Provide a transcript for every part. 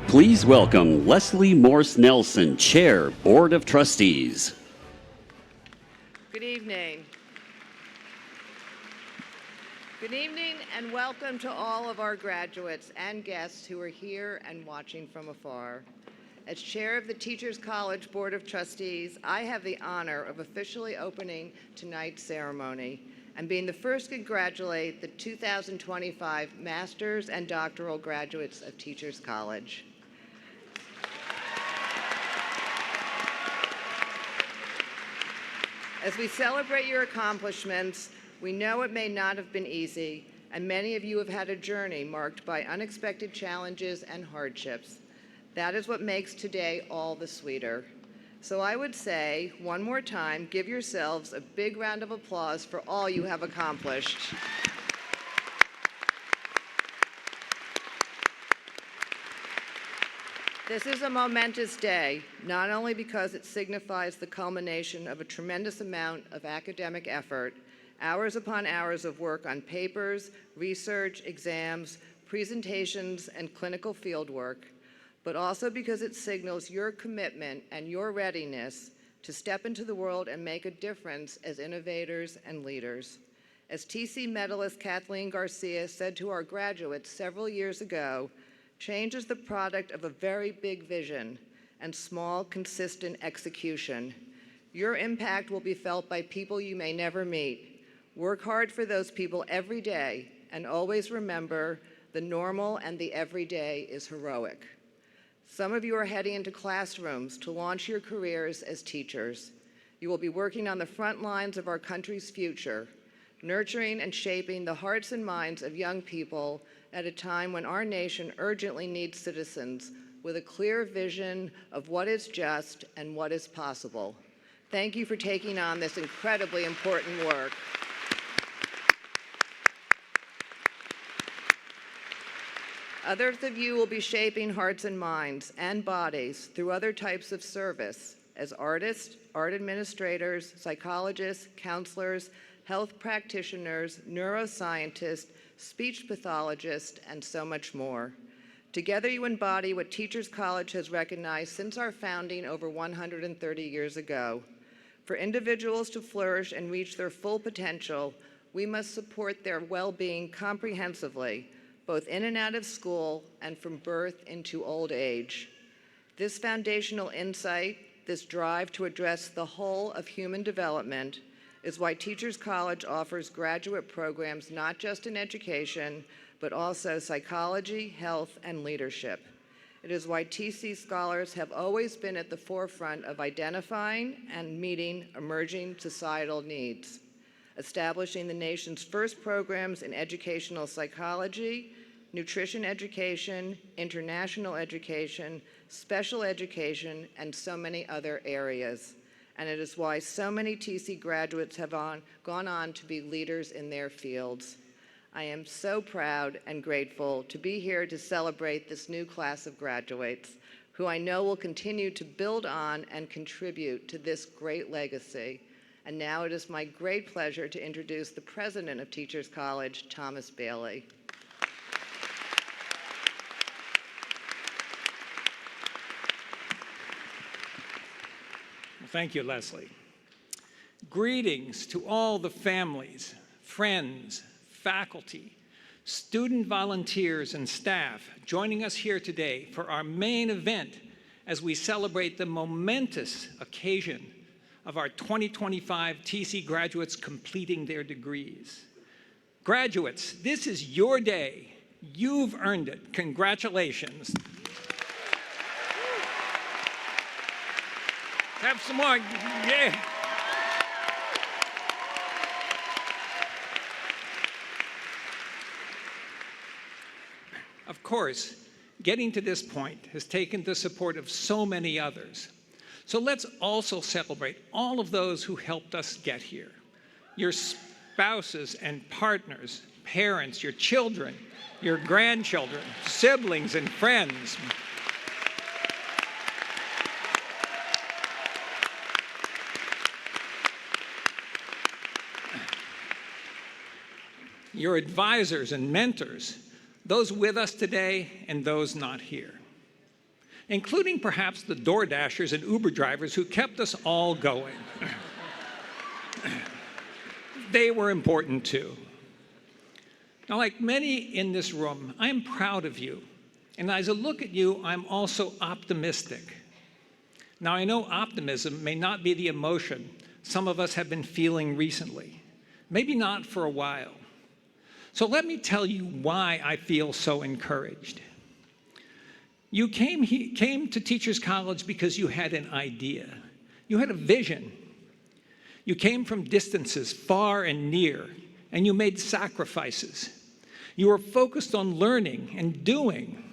Please welcome Leslie Morse Nelson, Chair, Board of Trustees. Good evening. Good evening and welcome to all of our graduates and guests who are here and watching from afar. As Chair of the Teachers College Board of Trustees, I have the honor of officially opening tonight's ceremony and being the first to congratulate the 2025 Master's and Doctoral graduates of Teachers College. As we celebrate your accomplishments, we know it may not have been easy, and many of you have had a journey marked by unexpected challenges and hardships. That is what makes today all the sweeter. So I would say, one more time, give yourselves a big round of applause for all you have accomplished. This is a momentous day, not only because it signifies the culmination of a tremendous amount of academic effort, hours upon hours of work on papers, research, exams, presentations, and clinical fieldwork, but also because it signals your commitment and your readiness to step into the world and make a difference as innovators and leaders. As TC medalist Kathleen Garcia said to our graduates several years ago, change is the product of a very big vision and small, consistent execution. Your impact will be felt by people you may never meet. Work hard for those people every day, and always remember the normal and the everyday is heroic. Some of you are heading into classrooms to launch your careers as teachers. You will be working on the front lines of our country's future, nurturing and shaping the hearts and minds of young people at a time when our nation urgently needs citizens with a clear vision of what is just and what is possible. Thank you for taking on this incredibly important work. Others of you will be shaping hearts and minds and bodies through other types of service as artists, art administrators, psychologists, counselors, health practitioners, neuroscientists, speech pathologists, and so much more. Together you embody what Teachers College has recognized since our founding over 130 years ago. For individuals to flourish and reach their full potential, we must support their well-being comprehensively, both in and out of school and from birth into old age. This foundational insight, this drive to address the whole of human development, is why Teachers College offers graduate programs not just in education, but also psychology, health, and leadership. It is why TC scholars have always been at the forefront of identifying and meeting emerging societal needs, establishing the nation's first programs in educational psychology, nutrition education, international education, special education, and so many other areas. And it is why so many TC graduates have gone on to be leaders in their fields. I am so proud and grateful to be here to celebrate this new class of graduates, who I know will continue to build on and contribute to this great legacy. And now it is my great pleasure to introduce the president of Teachers College, Thomas Bailey. Thank you, Leslie. Greetings to all the families, friends, faculty, student volunteers, and staff joining us here today for our main event as we celebrate the momentous occasion of our 2025 TC graduates completing their degrees. Graduates, this is your day. You've earned it. Congratulations. Have some more. Yeah. Of course, getting to this point has taken the support of so many others. So let's also celebrate all of those who helped us get here. Your spouses and partners, parents, your children, your grandchildren, siblings, and friends. Your advisors and mentors, those with us today and those not here. including perhaps the DoorDashers and Uber drivers who kept us all going. They were important too. Now, like many in this room, I am proud of you. And as I look at you, I'm also optimistic. Now, I know optimism may not be the emotion some of us have been feeling recently, maybe not for a while. So let me tell you why I feel so encouraged. You came to Teachers College because you had an idea. You had a vision. You came from distances far and near, and you made sacrifices. You were focused on learning and doing.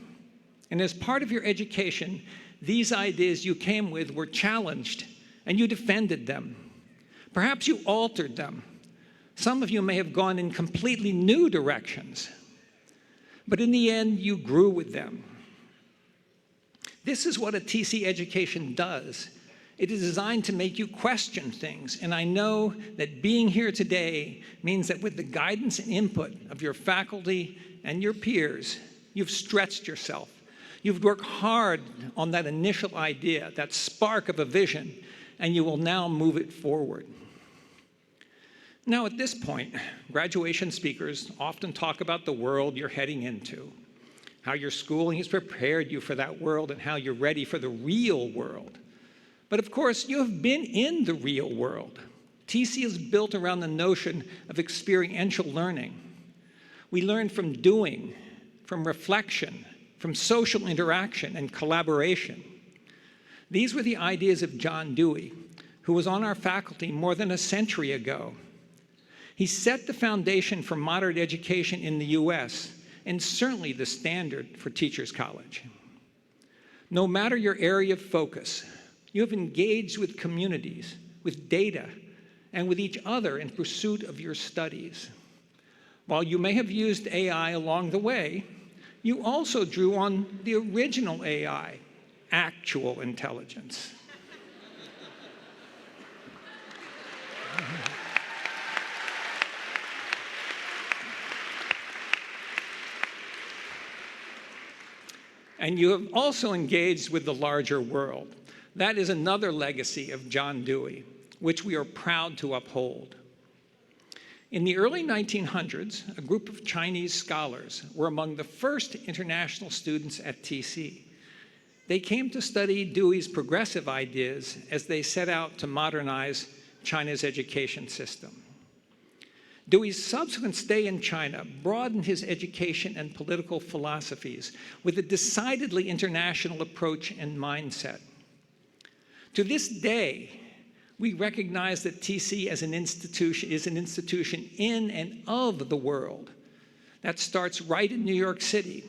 And as part of your education, these ideas you came with were challenged, and you defended them. Perhaps you altered them. Some of you may have gone in completely new directions. But in the end, you grew with them. This is what a TC education does. It is designed to make you question things, and I know that being here today means that with the guidance and input of your faculty and your peers, you've stretched yourself. You've worked hard on that initial idea, that spark of a vision, and you will now move it forward. Now, at this point, graduation speakers often talk about the world you're heading into, how your schooling has prepared you for that world, and how you're ready for the real world. But of course, you have been in the real world. TC is built around the notion of experiential learning. We learn from doing, from reflection, from social interaction and collaboration. These were the ideas of John Dewey, who was on our faculty more than a century ago. He set the foundation for modern education in the US, and certainly the standard for Teachers College. No matter your area of focus, you have engaged with communities, with data, and with each other in pursuit of your studies. While you may have used AI along the way, you also drew on the original AI, actual intelligence. And you have also engaged with the larger world. That is another legacy of John Dewey, which we are proud to uphold. In the early 1900s, a group of Chinese scholars were among the first international students at TC. They came to study Dewey's progressive ideas as they set out to modernize China's education system. Dewey's subsequent stay in China broadened his education and political philosophies with a decidedly international approach and mindset. To this day, we recognize that TC as an institution is an institution in and of the world. That starts right in New York City,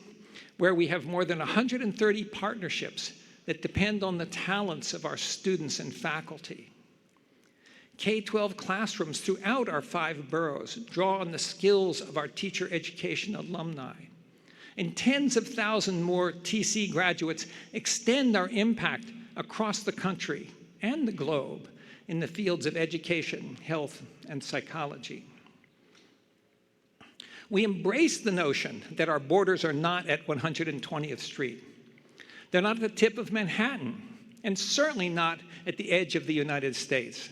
where we have more than 130 partnerships that depend on the talents of our students and faculty. K-12 classrooms throughout our 5 boroughs draw on the skills of our teacher education alumni. And tens of thousands more TC graduates extend our impact across the country and the globe in the fields of education, health, and psychology. We embrace the notion that our borders are not at 120th Street. They're not at the tip of Manhattan, and certainly not at the edge of the United States.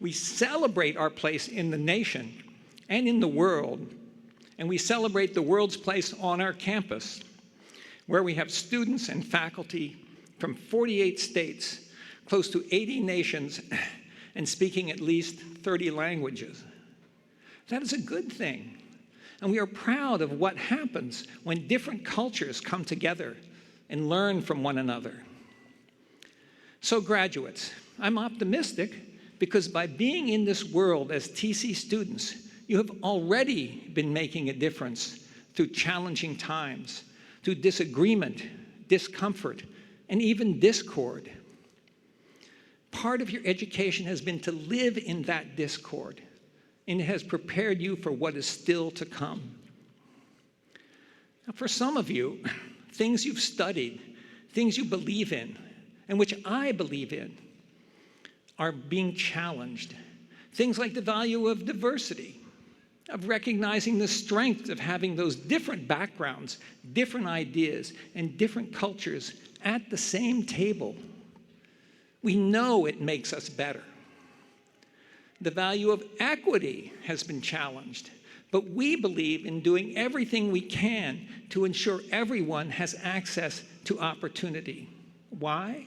We celebrate our place in the nation and in the world, and we celebrate the world's place on our campus, where we have students and faculty from 48 states, close to 80 nations, and speaking at least 30 languages. That is a good thing, and we are proud of what happens when different cultures come together and learn from one another. So graduates, I'm optimistic because by being in this world as TC students, you have already been making a difference through challenging times, through disagreement, discomfort, and even discord. Part of your education has been to live in that discord, and it has prepared you for what is still to come. Now, for some of you, things you've studied, things you believe in, and which I believe in, are being challenged. Things like the value of diversity, of recognizing the strength of having those different backgrounds, different ideas, and different cultures at the same table. We know it makes us better. The value of equity has been challenged, but we believe in doing everything we can to ensure everyone has access to opportunity. Why?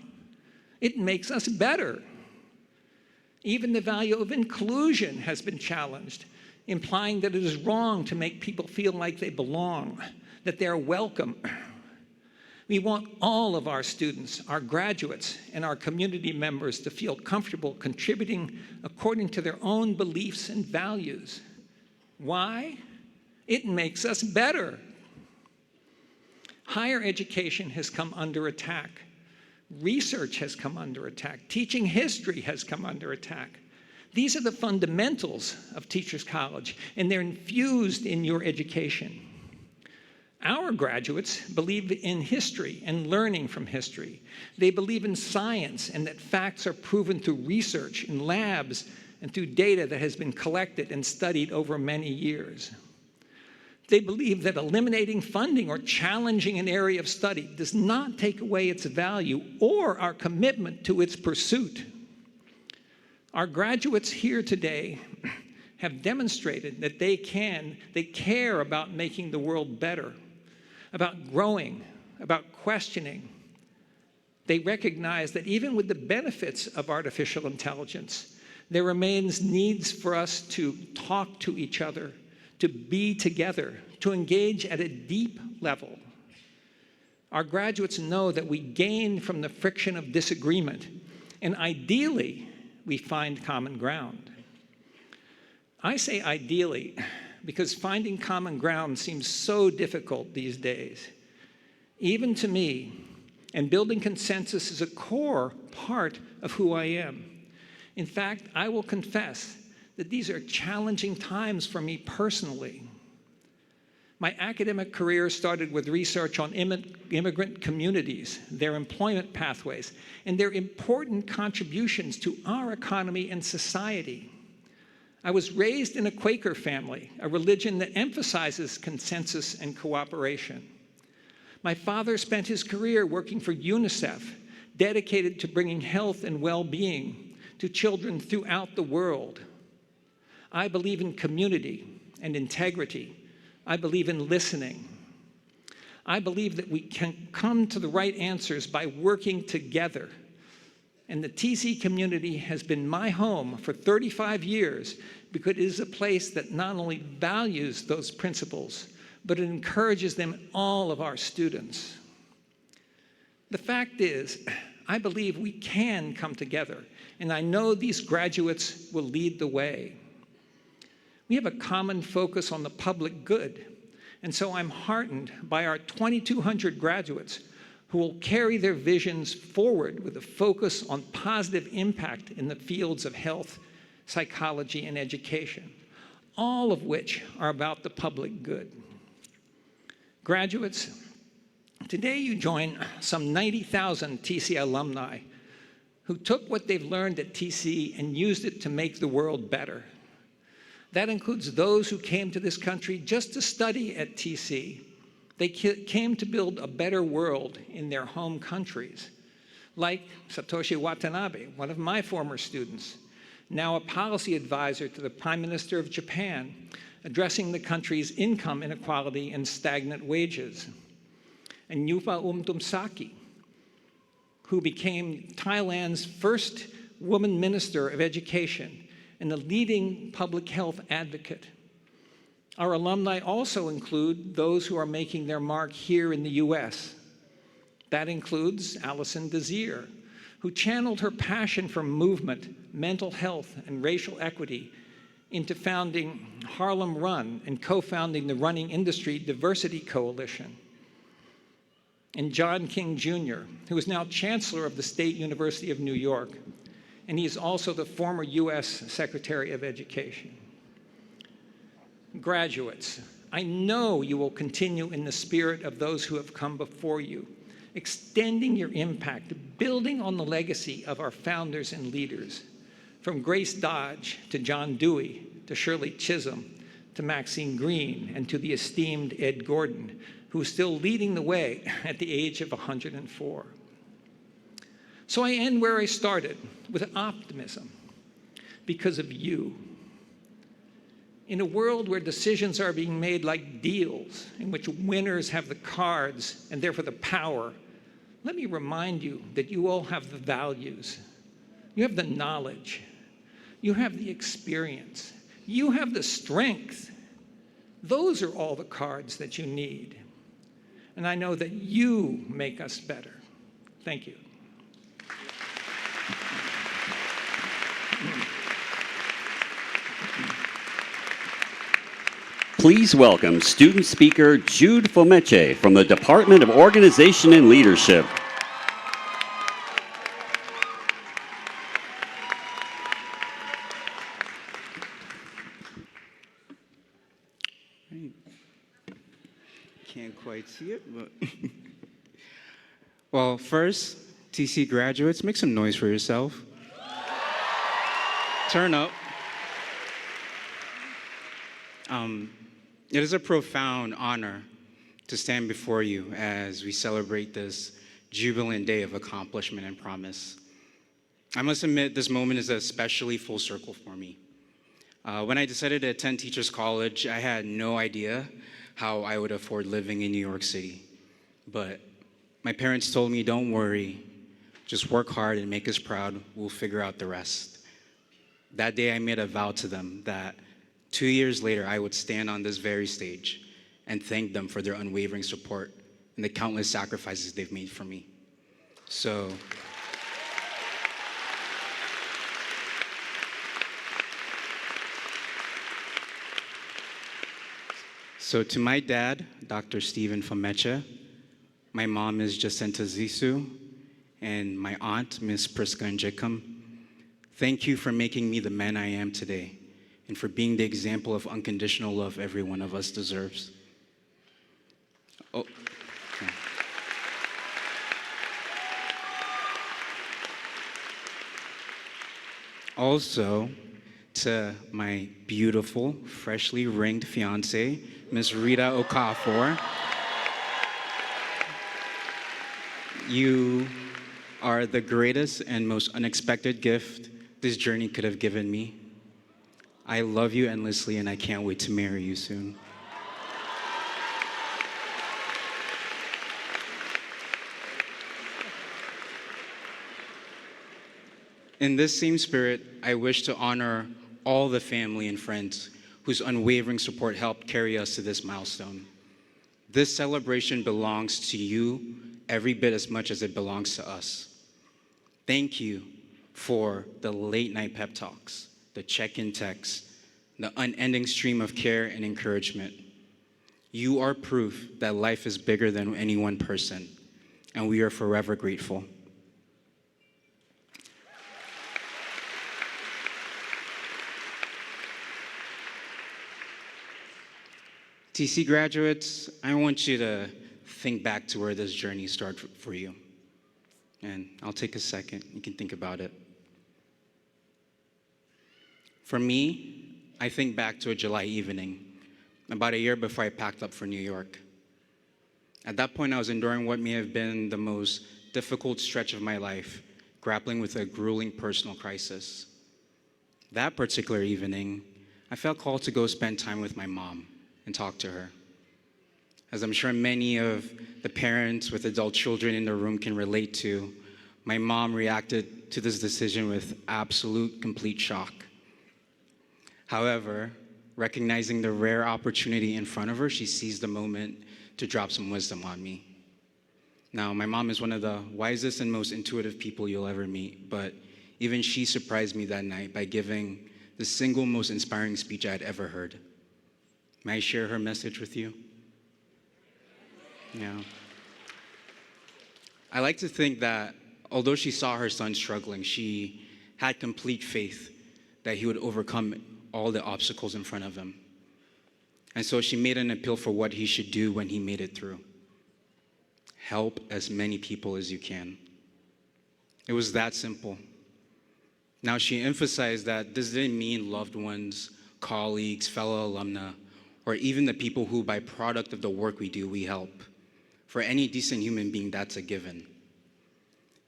It makes us better. Even the value of inclusion has been challenged, implying that it is wrong to make people feel like they belong, that they're welcome. We want all of our students, our graduates, and our community members to feel comfortable contributing according to their own beliefs and values. Why? It makes us better. Higher education has come under attack. Research has come under attack. Teaching history has come under attack. These are the fundamentals of Teachers College, and they're infused in your education. Our graduates believe in history and learning from history. They believe in science and that facts are proven through research in labs and through data that has been collected and studied over many years. They believe that eliminating funding or challenging an area of study does not take away its value or our commitment to its pursuit. Our graduates here today have demonstrated that they care about making the world better, about growing, about questioning. They recognize that even with the benefits of artificial intelligence, there remains needs for us to talk to each other, to be together, to engage at a deep level. Our graduates know that we gain from the friction of disagreement, and ideally, we find common ground. I say ideally because finding common ground seems so difficult these days. Even to me, and building consensus is a core part of who I am. In fact, I will confess that these are challenging times for me personally. My academic career started with research on immigrant communities, their employment pathways, and their important contributions to our economy and society. I was raised in a Quaker family, a religion that emphasizes consensus and cooperation. My father spent his career working for UNICEF, dedicated to bringing health and well-being to children throughout the world. I believe in community and integrity. I believe in listening. I believe that we can come to the right answers by working together. And the TC community has been my home for 35 years because it is a place that not only values those principles, but it encourages them in all of our students. The fact is, I believe we can come together, and I know these graduates will lead the way. We have a common focus on the public good, and so I'm heartened by our 2,200 graduates who will carry their visions forward with a focus on positive impact in the fields of health, psychology, and education, all of which are about the public good. Graduates, today you join some 90,000 TC alumni who took what they've learned at TC and used it to make the world better. That includes those who came to this country just to study at TC. They came to build a better world in their home countries, like Satoshi Watanabe, one of my former students, now a policy advisor to the Prime Minister of Japan, addressing the country's income inequality and stagnant wages. And Nyupa Umtumsaki, who became Thailand's first woman minister of education and a leading public health advocate. Our alumni also include those who are making their mark here in the US. That includes Alison Desir, who channeled her passion for movement, mental health, and racial equity into founding Harlem Run and co-founding the Running Industry Diversity Coalition. And John King Jr., who is now Chancellor of the State University of New York, and he is also the former US Secretary of Education. Graduates, I know you will continue in the spirit of those who have come before you, extending your impact, building on the legacy of our founders and leaders, from Grace Dodge to John Dewey to Shirley Chisholm to Maxine Green, and to the esteemed Ed Gordon, who is still leading the way at the age of 104. So I end where I started, with optimism, because of you. In a world where decisions are being made like deals, in which winners have the cards and therefore the power, let me remind you that you all have the values, you have the knowledge, you have the experience, you have the strength. Those are all the cards that you need. And I know that you make us better. Thank you. Please welcome student speaker Jude Fomeche from the Department of Organization and Leadership. Can't quite see it, but well, first, TC graduates, make some noise for yourself. Turn up. It is a profound honor to stand before you as we celebrate this jubilant day of accomplishment and promise. I must admit, this moment is especially full circle for me. When I decided to attend Teachers College, I had no idea how I would afford living in New York City. But my parents told me, don't worry, just work hard and make us proud, we'll figure out the rest. That day I made a vow to them that 2 years later I would stand on this very stage and thank them for their unwavering support and the countless sacrifices they've made for me. So to my dad, Dr. Stephen Fomeche, my mom, Ms. Jacinta Zissou, and my aunt, Ms. Priska Njicum, thank you for making me the man I am today and for being the example of unconditional love every one of us deserves. Oh. Okay. Also, to my beautiful, freshly ringed fiance, Ms. Rita Okafor. You are the greatest and most unexpected gift this journey could have given me. I love you endlessly, and I can't wait to marry you soon. In this same spirit, I wish to honor all the family and friends whose unwavering support helped carry us to this milestone. This celebration belongs to you every bit as much as it belongs to us. Thank you for the late night pep talks, the check-in texts, the unending stream of care and encouragement. You are proof that life is bigger than any one person, and we are forever grateful. TC graduates, I want you to think back to where this journey started for you. And I'll take a second, you can think about it. For me, I think back to a July evening, about a year before I packed up for New York. At that point, I was enduring what may have been the most difficult stretch of my life, grappling with a grueling personal crisis. That particular evening, I felt called to go spend time with my mom and talk to her. As I'm sure many of the parents with adult children in the room can relate to, my mom reacted to this decision with absolute, complete shock. However, recognizing the rare opportunity in front of her, she seized the moment to drop some wisdom on me. Now, my mom is one of the wisest and most intuitive people you'll ever meet, but even she surprised me that night by giving the single most inspiring speech I had ever heard. May I share her message with you? Yeah. I like to think that although she saw her son struggling, she had complete faith that he would overcome all the obstacles in front of him. And so she made an appeal for what he should do when he made it through. Help as many people as you can. It was that simple. Now, she emphasized that this didn't mean loved ones, colleagues, fellow alumna or even the people who, by product of the work we do, we help. For any decent human being, that's a given.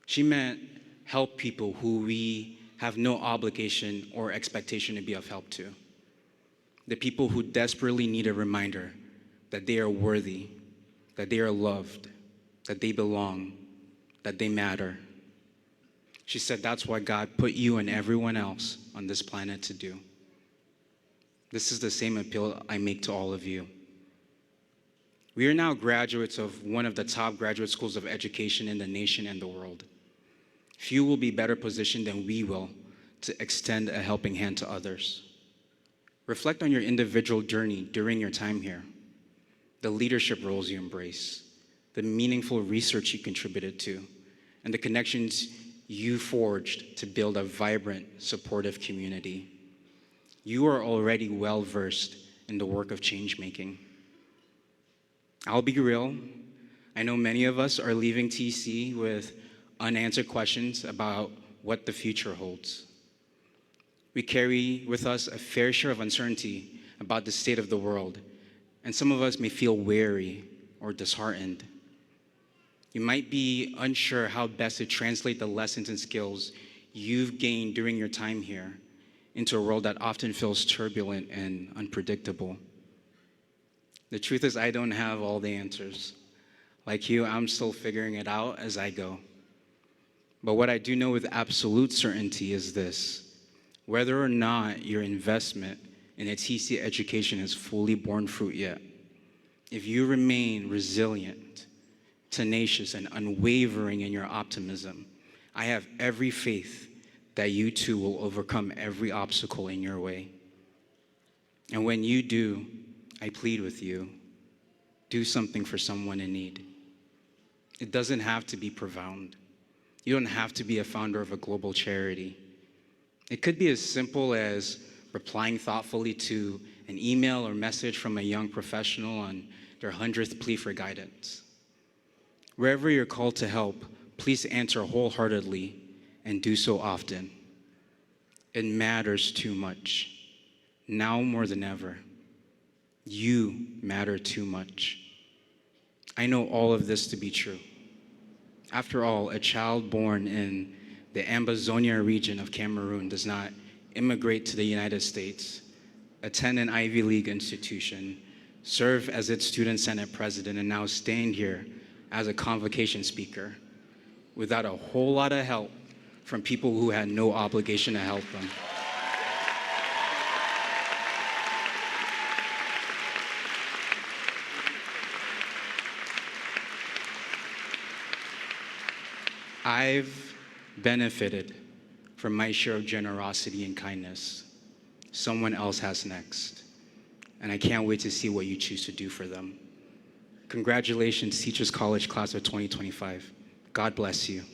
She meant help people who we have no obligation or expectation to be of help to. The people who desperately need a reminder that they are worthy, that they are loved, that they belong, that they matter. She said that's what God put you and everyone else on this planet to do. This is the same appeal I make to all of you. We are now graduates of one of the top graduate schools of education in the nation and the world. Few will be better positioned than we will to extend a helping hand to others. Reflect on your individual journey during your time here, the leadership roles you embrace, the meaningful research you contributed to, and the connections you forged to build a vibrant, supportive community. You are already well-versed in the work of change-making. I'll be real. I know many of us are leaving TC with unanswered questions about what the future holds. We carry with us a fair share of uncertainty about the state of the world, and some of us may feel weary or disheartened. You might be unsure how best to translate the lessons and skills you've gained during your time here into a world that often feels turbulent and unpredictable. The truth is, I don't have all the answers. Like you, I'm still figuring it out as I go. But what I do know with absolute certainty is this: whether or not your investment in a TC education has fully borne fruit yet, if you remain resilient, tenacious, and unwavering in your optimism, I have every faith that you too will overcome every obstacle in your way. And when you do, I plead with you, do something for someone in need. It doesn't have to be profound. You don't have to be a founder of a global charity. It could be as simple as replying thoughtfully to an email or message from a young professional on their 100th plea for guidance. Wherever you're called to help, please answer wholeheartedly and do so often. It matters too much, now more than ever. You matter too much. I know all of this to be true. After all, a child born in the Ambazonia region of Cameroon does not immigrate to the United States, attend an Ivy League institution, serve as its student senate president, and now stand here as a convocation speaker without a whole lot of help from people who had no obligation to help them. I've benefited from my share of generosity and kindness. Someone else has next, and I can't wait to see what you choose to do for them. Congratulations, Teachers College Class of 2025. God bless you.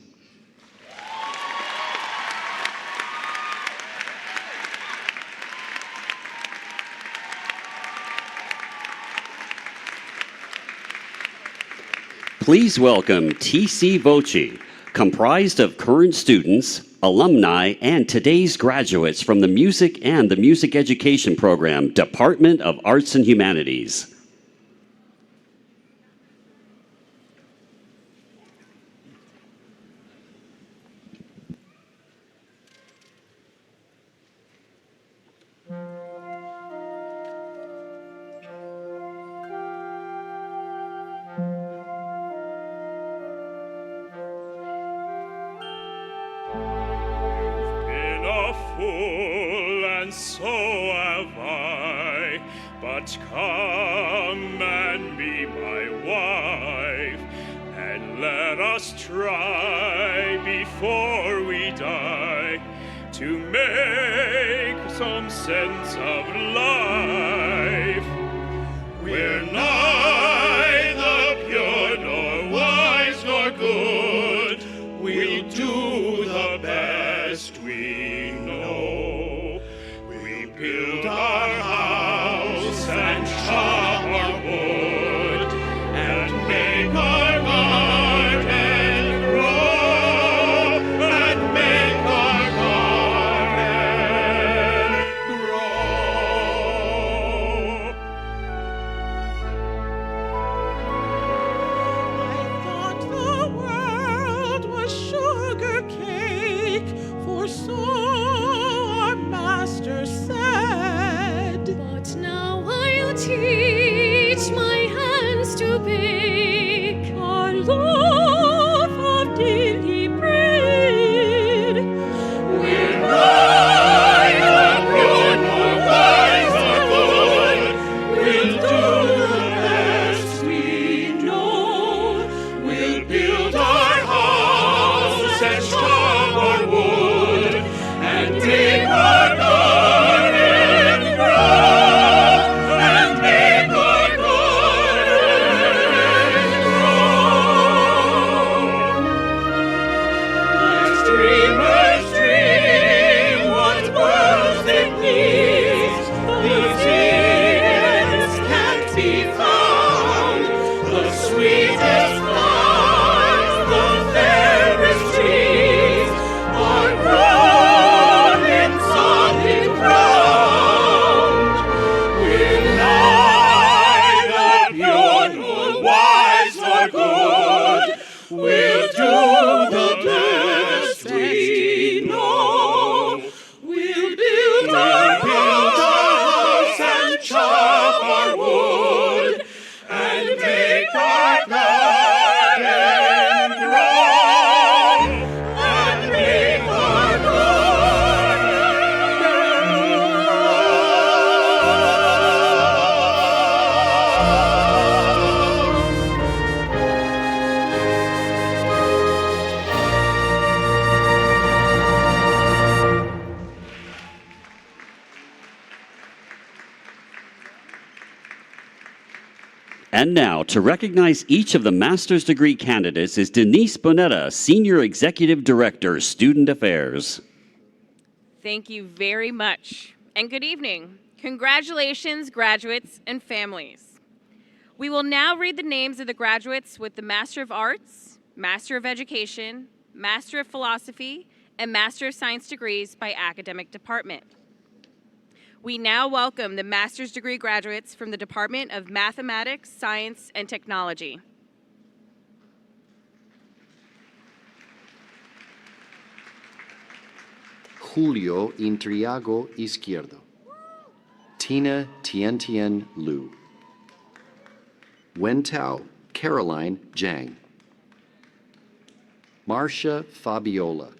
Please welcome TC Voce, comprised of current students, alumni, and today's graduates from the Music and the Music Education Program, Department of Arts and Humanities. Fool, and so have I, but come and be my wife, and let us try before we die to make some sense of life. We're neither pure nor wise nor good, we'll do the best we know. We build our house and chop our wood and make our garden grow and make our garden grow. house and chop our wood and make our garden grow and make our garden grow. Let dreamers dream what worlds they please. These Edens can't be found. The sweetest flowers, the fairest trees are grown in solid ground. We're neither pure nor wise nor good. We'll do the best we know. We'll build our house and chop our wood and make our garden grow and make our And now, to recognize each of the master's degree candidates is Denise Bonetta, Senior Executive Director, Student Affairs. Thank you very much, and good evening. Congratulations, graduates and families. We will now read the names of the graduates with the Master of Arts, Master of Education, Master of Philosophy, and Master of Science degrees by academic department. We now welcome the master's degree graduates from the Department of Mathematics, Science, and Technology. Julio Intriago Izquierdo. Tina Tian Liu. Wentao Caroline Zhang. Marcia Fabiola.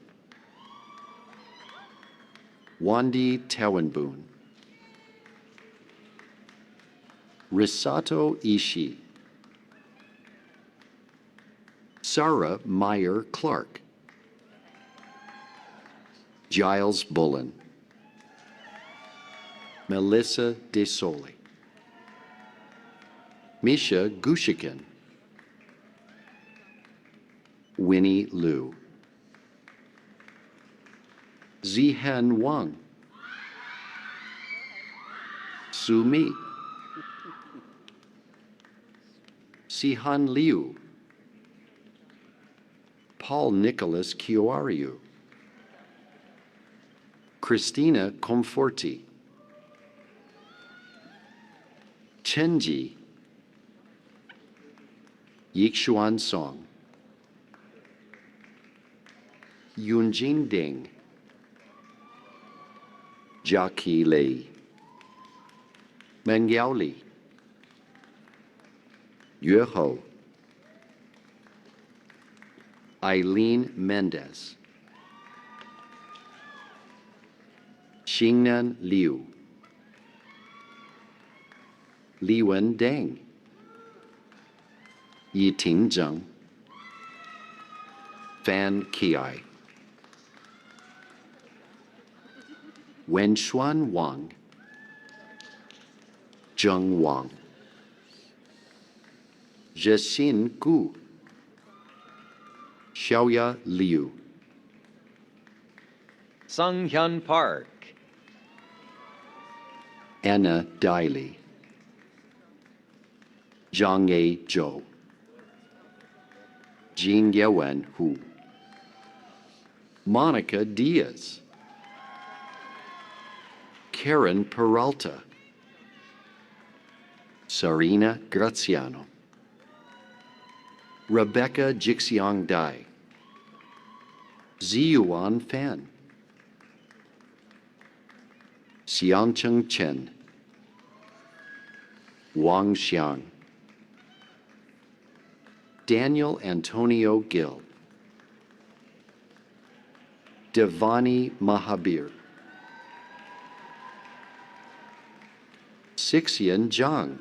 Wandi Tawenboon. Risato Ishii. Sarah Meyer Clark. Giles Bullen. Melissa De Soli. Misha Gushikin. Winnie Liu. Zihan Wang. Su Mi. Sihan Liu. Paul Nicholas Kioariu. Christina Conforti. Chenji. Yixuan Song. Yunjin Ding. Jackie Lei. Mengyao Li. Yue Ho. Eileen Mendez. Xingnan Liu. Liwen Deng. Yiting Zheng. Fan Kiai. Wenshuan Wang. Zheng Wang. Zhexin Gu. Xiaoya Liu. Sunghyun Park. Anna Daili. Zhang-A Zhou. Jing Yewen Hu. Monica Diaz. Karen Peralta. Sarina Graziano. Rebecca Jixiang Dai. Ziyuan Fan. Xiangcheng Chen. Wang Xiang. Daniel Antonio Gill. Devani Mahabir. Sixian Zhang.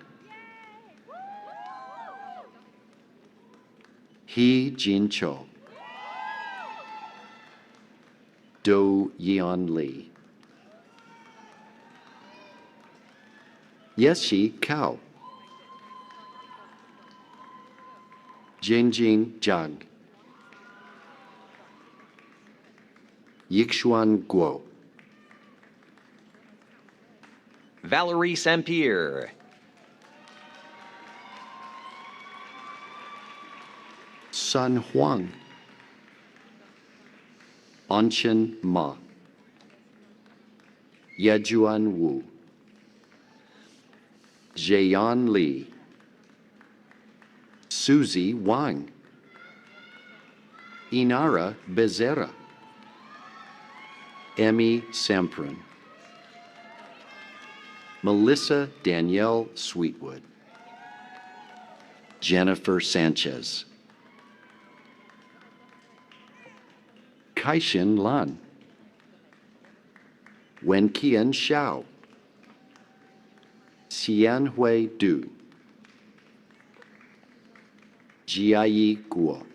He Jin Cho. Do Yeon Lee. Yeshi Kao. Jingjing Zhang. Yixuan Guo. Valerie Sampier. Sun Huang. Anchen Ma. Yejuan Wu. Zheyan Li. Susie Wang. Inara Bezerra. Emmy Sampron. Melissa Danielle Sweetwood. Jennifer Sanchez. Kaixin Lan. Wenqian Xiao. Xianhui Du. Jiayi Guo.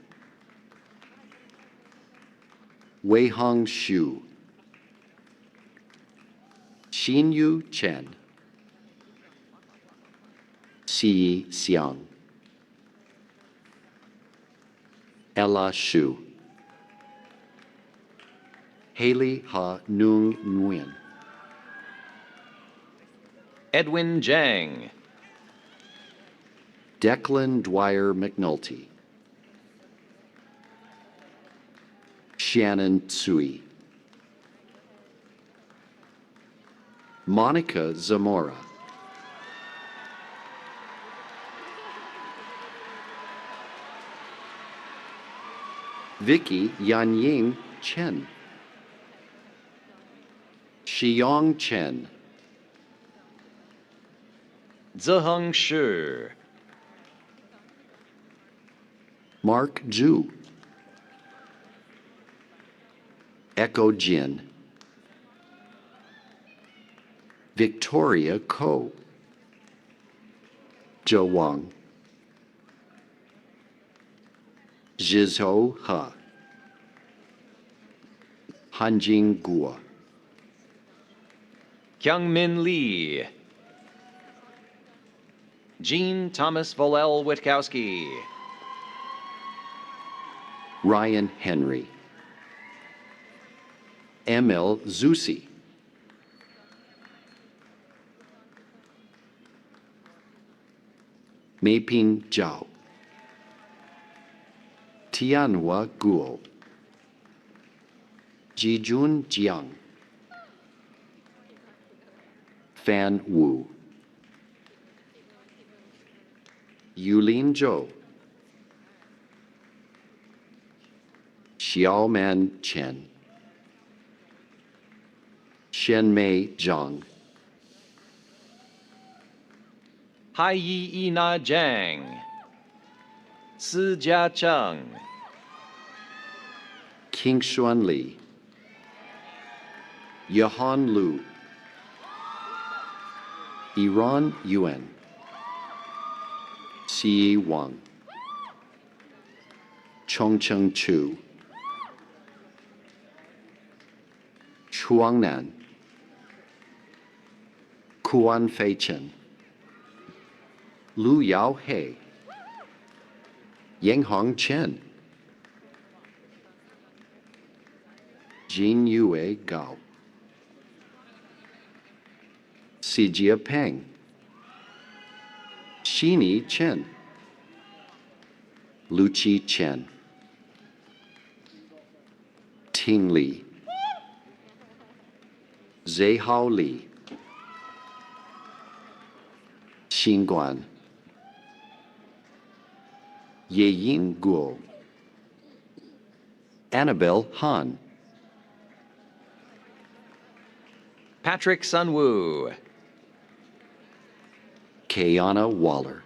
Weihong Xu. Xinyu Chen. Xi Xiang. Ella Xu. Haley Ha Nung Nguyen. Edwin Jang. Declan Dwyer McNulty. Shannon Tsui. Monica Zamora. Vicky Yanying Chen. Shiyong Chen. Zheng Shi. Mark Zhu. Echo Jin. Victoria Ko. Zhou Wang. Zhizhou He. Hanjing Guo. Kyungmin Lee. Jean Thomas Volel Witkowski. Ryan Henry. Emil Zusi. Meiping Zhao. Tianhua Guo. Jijun Jiang. Fan Wu. Yulin Zhou. Xiaoman Chen. Shenmei Zhang. Haiyi Ina Zhang. Si Jia Cheng. Kingshuan Li. Yahan Lu. Iran Yuan. Xi Wang. Chongcheng Chu. Chuangnan. Kuan Fei Chen. Lu Yao He. Yanghong Chen. Jin Yue Gao. Sijia Peng. Shini Chen. Luchi Chen. Ting Li. Zeihao Li. Xinguan. Yeyin Guo. Annabelle Han. Patrick Sunwoo. Kayana Waller.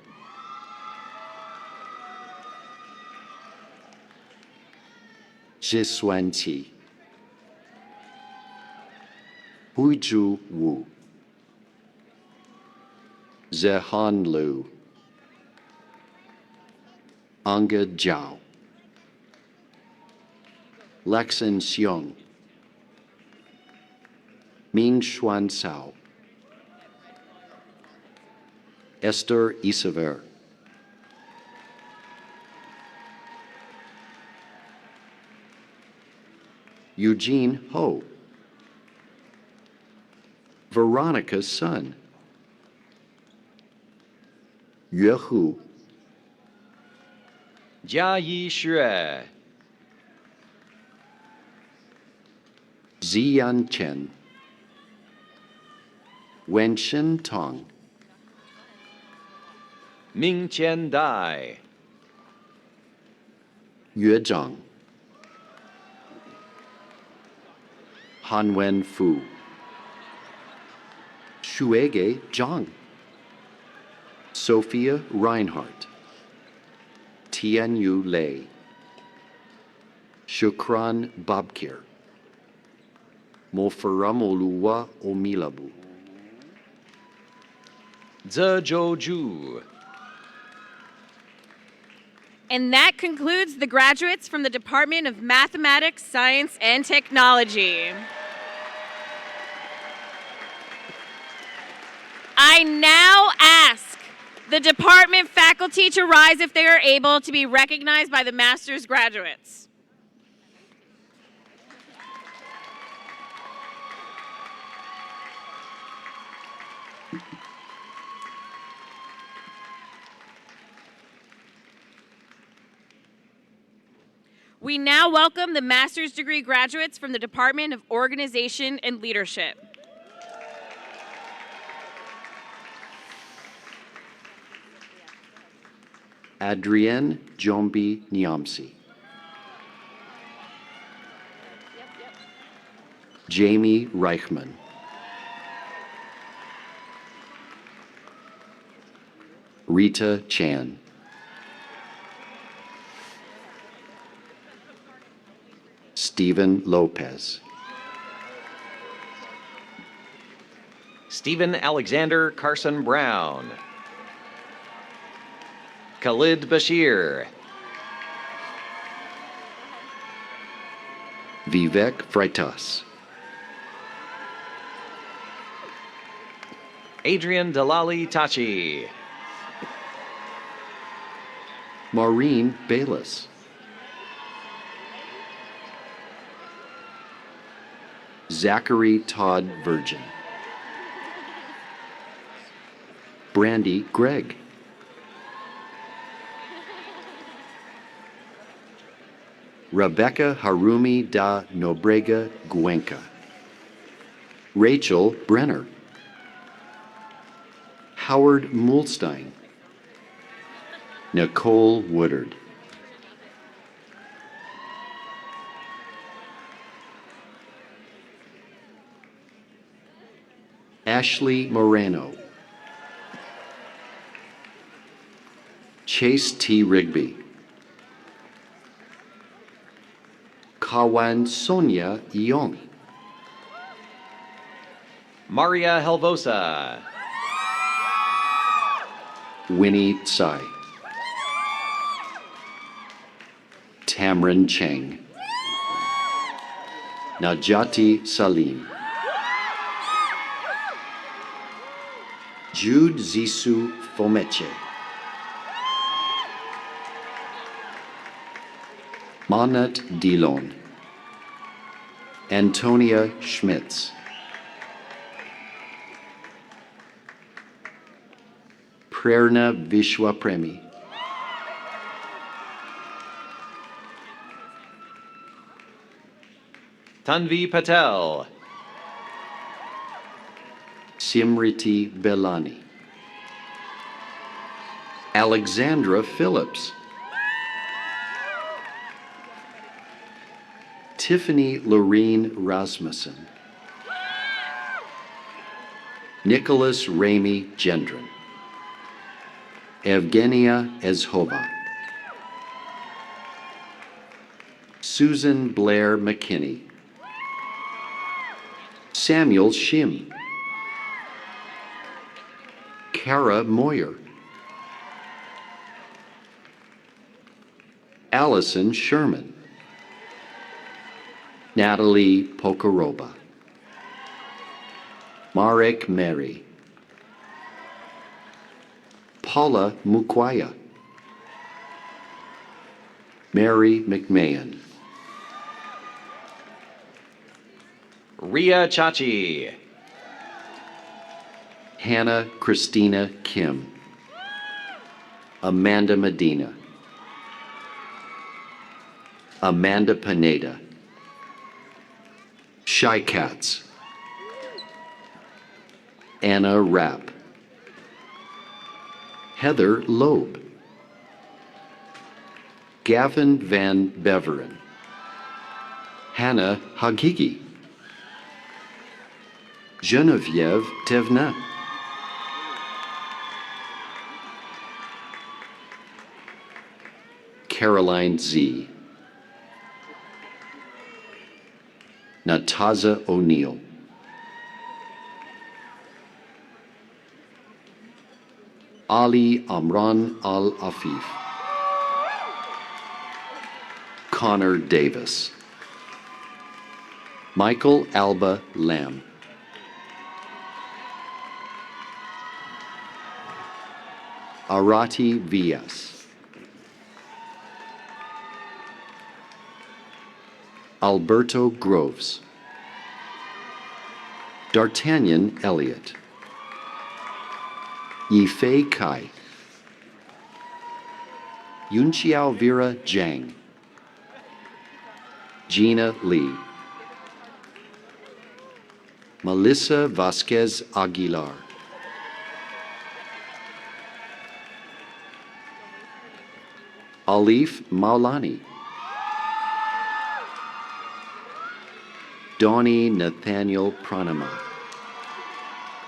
Zhisuan Qi. Huizhu Wu. Zehan Lu. Anga Zhao. Lexin Xiong. Ming Xuan Sao, Esther Isever, Eugene Ho, Veronica's son, Yue Hu, Jiayi Xue. Ziyan Chen, Wenshen Tong, Mingqian Dai. Yue Zhang, Hanwen Fu, Shuege Zhang, Sophia Reinhardt, Tianyu Lei, Shukran Babkir, Mofaramoluwa Omilabu, Zhezhou. And that concludes the graduates from the Department of Mathematics, Science, and Technology. I now ask the department faculty to rise if they are able to be recognized by the master's graduates. We now welcome the master's degree graduates from the Department of Organization and Leadership. Adrienne Jombi Nyamsi, Jamie Reichman, Rita Chan, Stephen Lopez, Stephen Alexander Carson Brown. Khalid Bashir. Vivek Freitas, Adrian Dalali Tachi. Maureen Bayless, Zachary Todd Virgin, Brandy Gregg, Rebecca Harumi da Nobrega Guenca, Rachel Brenner, Howard Mulstein, Nicole Woodard, Ashley Moreno, Chase T. Rigby, Kawan Sonia Yong, Maria Helvosa. Winnie Tsai, Tamron Cheng, Najati Salim, Jude Zisu Fomeche, Manat Dillon, Antonia Schmitz, Prerna Vishwapremi, Tanvi Patel. Simriti Belani, Alexandra Phillips, Tiffany Lorene Rasmussen, Nicholas Ramey Gendron, Evgenia Ezhova, Susan Blair McKinney, Samuel Shim, Kara Moyer, Allison Sherman, Natalie Pokoroba, Marek Mary, Paula Mukwaya, Mary McMahon, Ria Chachi. Hannah Christina Kim, Amanda Medina, Amanda Pineda, Shy Cats, Anna Rapp, Heather Loeb, Gavin Van Beveren, Hannah Hagigi, Genevieve Tevna, Caroline Z, Nataza O'Neill, Ali Amran Al Afif, Connor Davis, Michael Alba Lamb, Arati Villas, Alberto Groves, D'Artagnan Elliott, Yifei Kai, Yunxiao Vera Zhang, Gina Lee, Melissa Vasquez Aguilar, Alif Maulani, Donnie Nathaniel Pranama,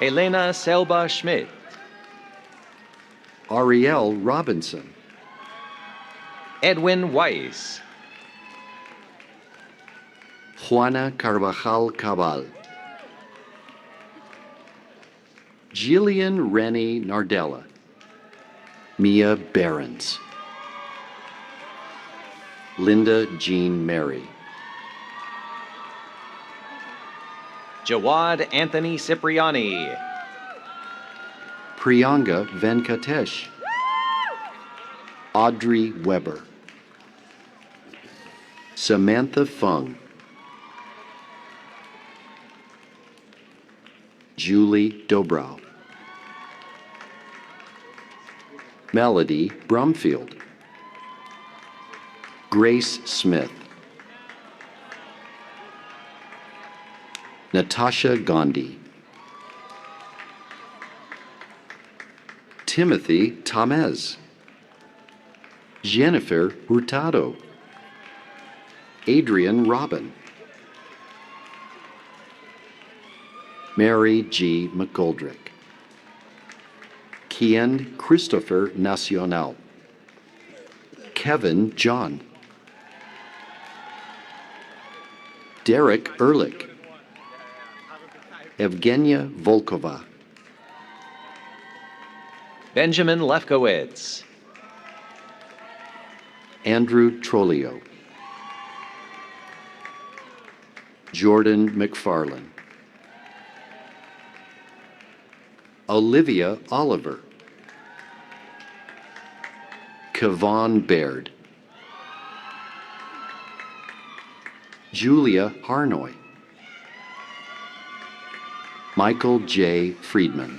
Elena Selba Schmidt. Ariel Robinson, Edwin Weiss. Juana Carvajal Cabal, Jillian Rennie Nardella, Mia Behrens, Linda Jean Mary, Jawad Anthony Cipriani. Priyanga Venkatesh, Audrey Weber, Samantha Fung, Julie Dobrow, Melody Brumfield, Grace Smith, Natasha Gandhi, Timothy Tamez, Jennifer Hurtado, Adrian Robin, Mary G. McGoldrick, Kian Christopher Nacional, Kevin John, Derek Ehrlich, Evgenia Volkova, Benjamin Lefkowitz. Andrew Trolio, Jordan McFarlane, Olivia Oliver, Kevon Baird, Julia Harnoy, Michael J. Friedman,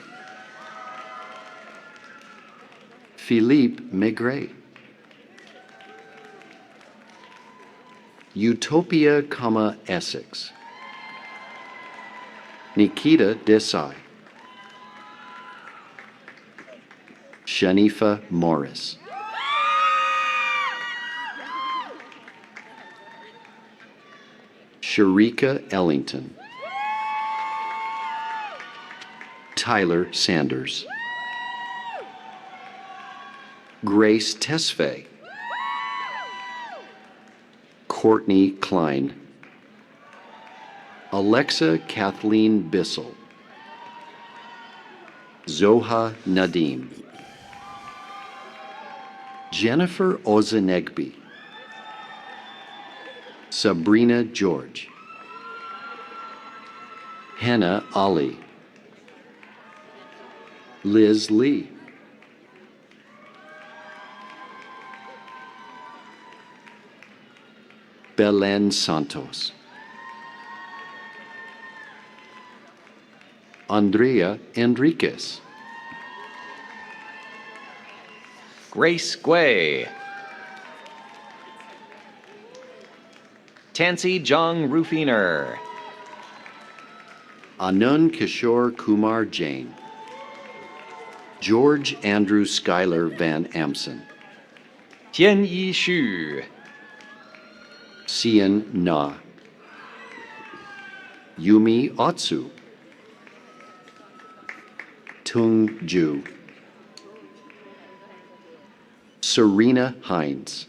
Philippe Maigret, Utopia, Essex, Nikita Desai, Shanifa Morris, Sharika Ellington, Tyler Sanders, Grace Tesfaye, Courtney Klein, Alexa Kathleen Bissell, Zoha Nadim, Jennifer Ozenegbi, Sabrina George, Henna Ali, Liz Lee. Belen Santos. Andrea Enriquez. Grace Gui. Tansy Jung Rufiner. Anand Kishore Kumar Jain. George Andrew Schuyler Van Amsen. Tian Yi Shu. Sian Na. Yumi Otsu. Tung Ju. Serena Hines.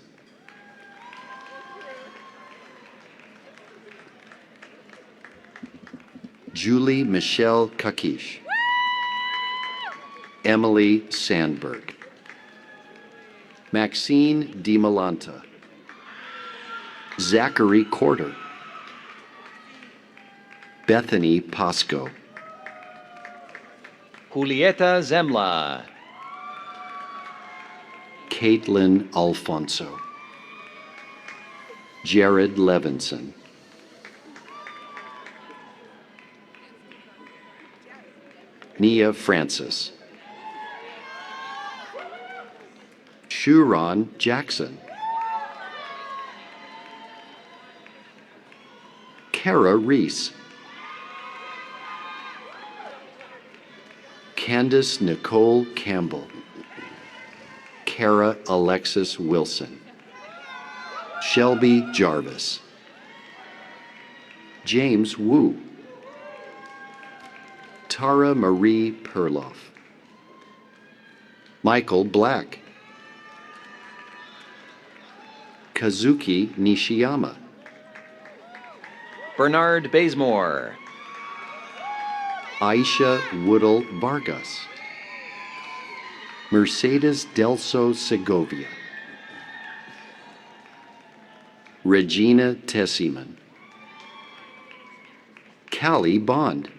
Julie Michelle Kakish. Emily Sandberg. Maxine DiMalanta. Zachary Corder. Bethany Pasco. Julieta Zemla. Caitlin Alfonso. Jared Levinson. Nia Francis. Shuron Jackson. Kara Reese. Candace Nicole Campbell. Kara Alexis Wilson. Shelby Jarvis. James Wu. Tara Marie Perloff. Michael Black. Kazuki Nishiyama. Bernard Bazemore. Aisha Woodall Vargas. Mercedes Delso Segovia. Regina Tessiman. Callie Bond.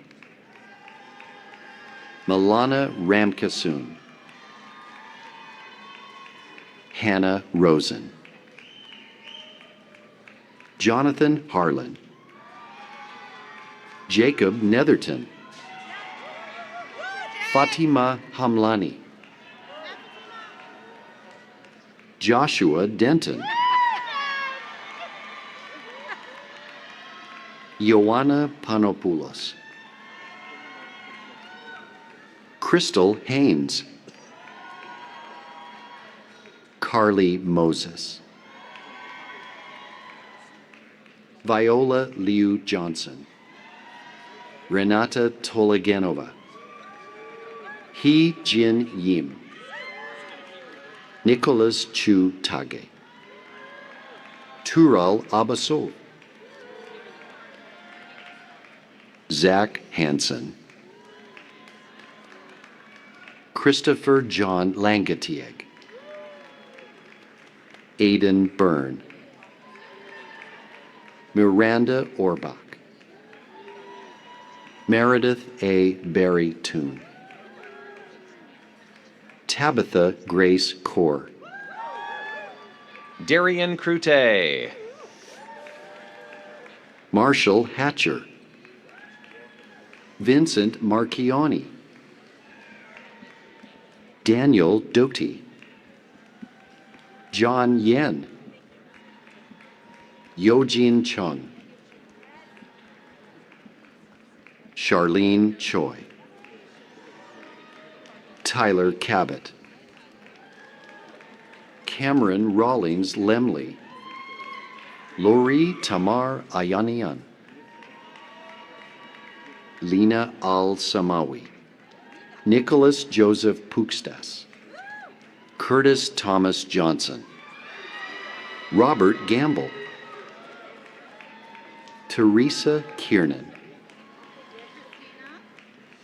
Milana Ramkasoon. Hannah Rosen. Jonathan Harlan. Jacob Netherton. Fatima Hamlani. Joshua Denton. Ioana Panopoulos. Crystal Haynes. Carly Moses. Viola Liu Johnson. Renata Tologanova. Hee Jin Yim. Nicholas Chu Tage. Tural Abaso. Zach Hansen. Christopher John Langetieg. Aidan Byrne. Miranda Orbach. Meredith A. Barry Toon. Tabitha Grace Core. Darian Crute. Marshall Hatcher. Vincent Marchioni. Daniel Doty. John Yen. Yojin Chung. Charlene Choi. Tyler Cabot. Cameron Rawlings Lemley. Lori Tamar Ayanian. Lena Al-Samawi. Nicholas Joseph Pukstas. Curtis Thomas Johnson. Robert Gamble. Teresa Kiernan.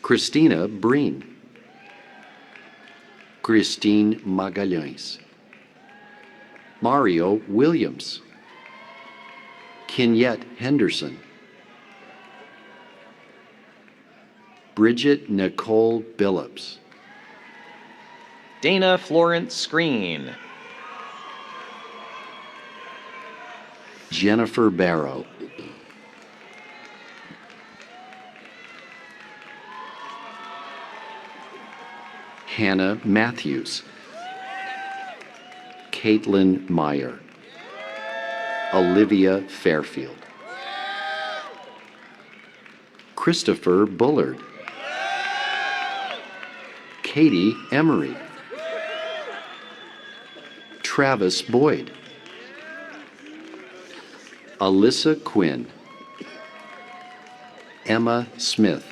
Christina Breen. Christine Magalhães. Mario Williams. Kinyette Henderson. Bridget Nicole Billups. Dana Florence Screen. Jennifer Barrow. Hannah Matthews. Caitlin Meyer. Olivia Fairfield. Christopher Bullard. Katie Emery. Travis Boyd. Alyssa Quinn. Emma Smith.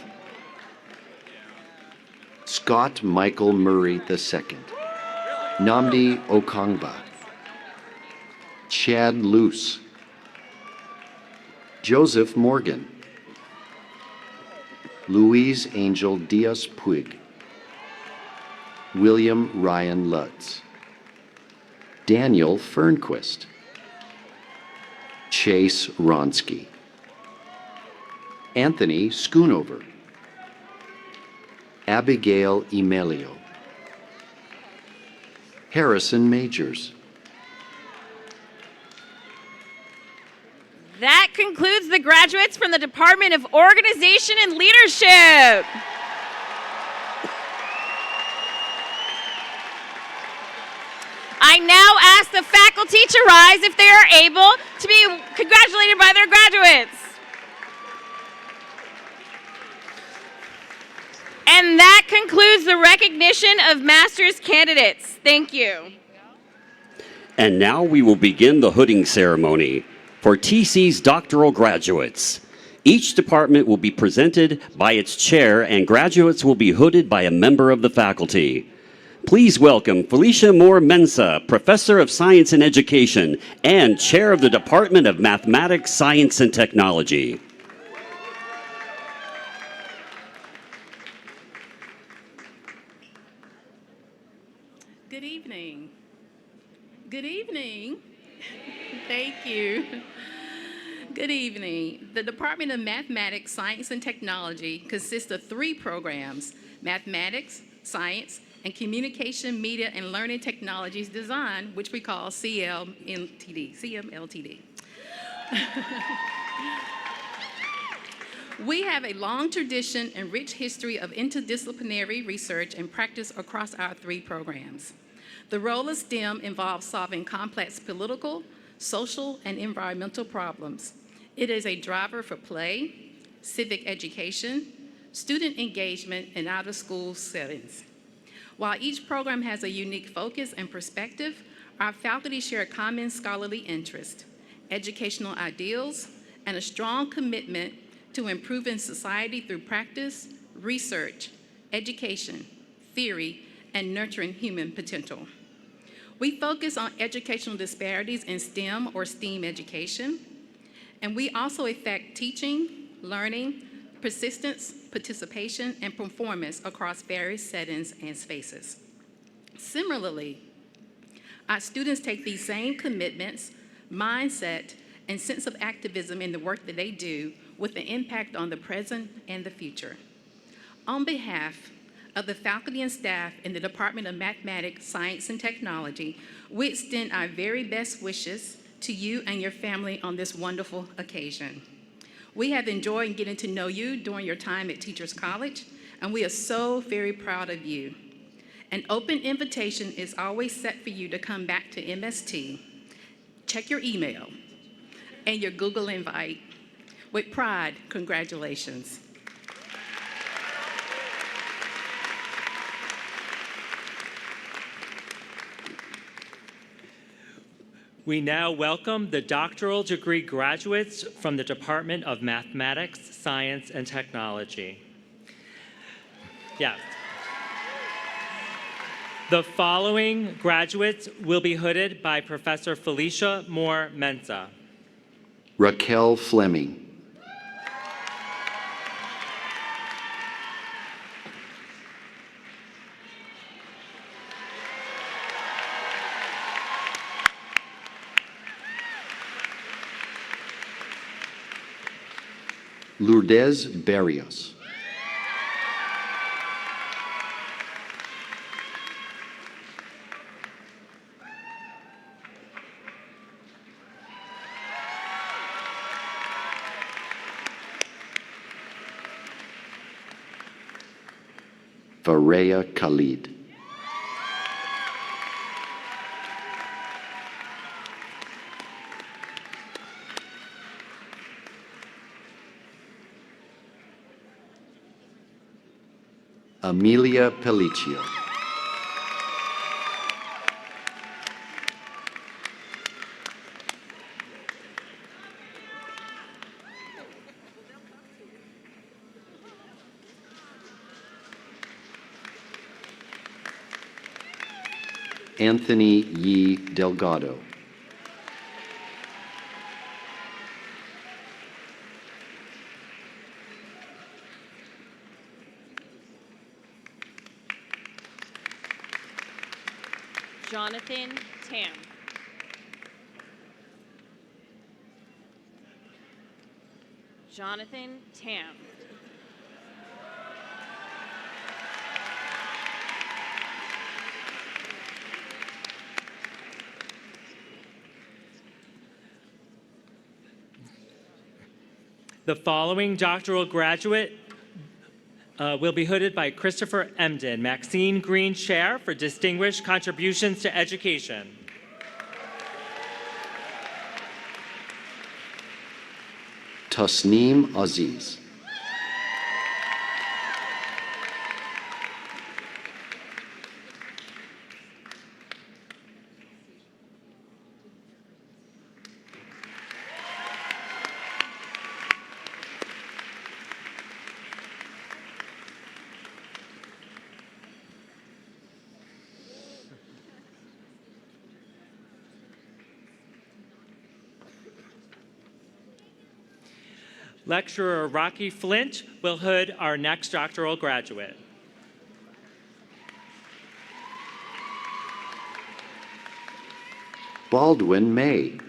Scott Michael Murray II. Namdi Okongba. Chad Luce. Joseph Morgan. Louise Angel Diaz Puig. William Ryan Lutz. Daniel Fernquist. Chase Ronsky. Anthony Schoonover. Abigail Emelio. Harrison Majors. That concludes the graduates from the Department of Organization and Leadership. I now ask the faculty to rise if they are able to be congratulated by their graduates. And that concludes the recognition of master's candidates. Thank you. And now we will begin the hooding ceremony for TC's doctoral graduates. Each department will be presented by its chair, and graduates will be hooded by a member of the faculty. Please welcome Felicia Moore Mensa, Professor of Science and Education and Chair of the Department of Mathematics, Science, and Technology. Good evening. Good evening. Thank you. Good evening. The Department of Mathematics, Science, and Technology consists of 3 programs: Mathematics, Science, and Communication, Media, and Learning Technologies Design, which we call CMLTD. We have a long tradition and rich history of interdisciplinary research and practice across our 3 programs. The role of STEM involves solving complex political, social, and environmental problems. It is a driver for play, civic education, student engagement, and out-of-school settings. While each program has a unique focus and perspective, our faculty share common scholarly interests, educational ideals, and a strong commitment to improving society through practice, research, education, theory, and nurturing human potential. We focus on educational disparities in STEM or STEAM education, and we also affect teaching, learning, persistence, participation, and performance across various settings and spaces. Similarly, our students take these same commitments, mindset, and sense of activism in the work that they do with an impact on the present and the future. On behalf of the faculty and staff in the Department of Mathematics, Science, and Technology, we extend our very best wishes to you and your family on this wonderful occasion. We have enjoyed getting to know you during your time at Teachers College, and we are so very proud of you. An open invitation is always set for you to come back to MST. Check your email and your Google invite. With pride, congratulations. We now welcome the doctoral degree graduates from the Department of Mathematics, Science, and Technology. Yes. The following graduates will be hooded by Professor Felicia Moore Mensa. Raquel Fleming. Lourdes Barrios. Fareya Khalid. Amelia Pelliccio. Anthony Yi Delgado. Jonathan Tam. Jonathan Tam. The following doctoral graduate will be hooded by Christopher Emden, Maxine Green Chair for Distinguished Contributions to Education. Tasneem Aziz. Lecturer Rocky Flint will hood our next doctoral graduate. Baldwin May.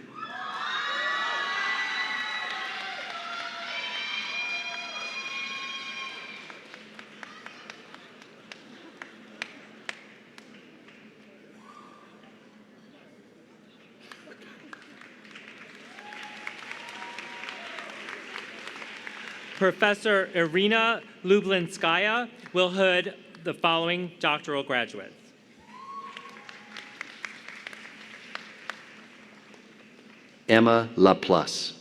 Professor Irina Lublinskaya will hood the following doctoral graduates. Emma Laplace.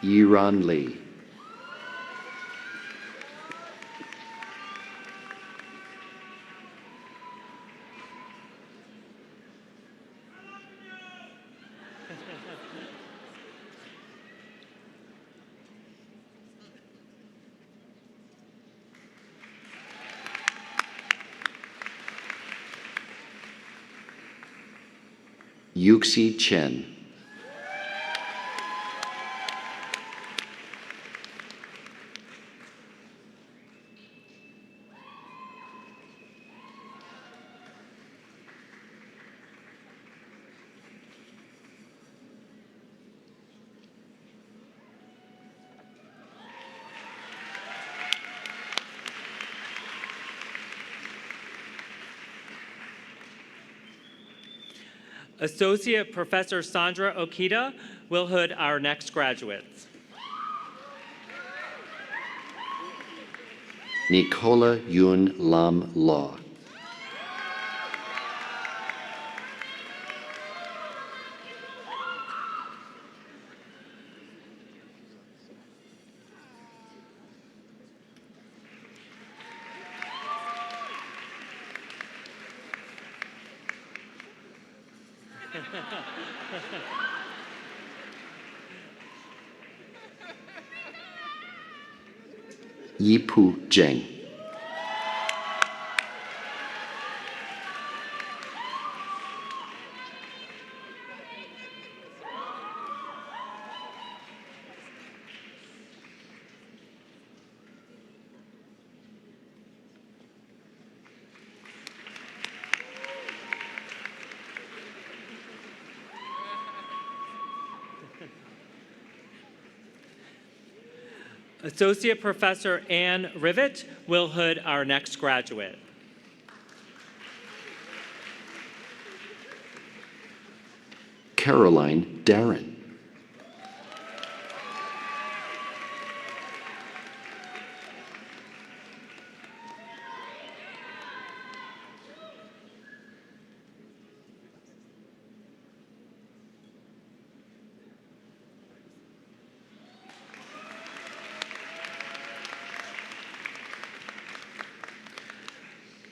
Yiran Lee. Yuxi Chen. Associate Professor Sandra Okita will hood our next graduates. Nicola Yun Lam Law. Yipu Zheng. Associate Professor Ann Rivet will hood our next graduate. Caroline Darren.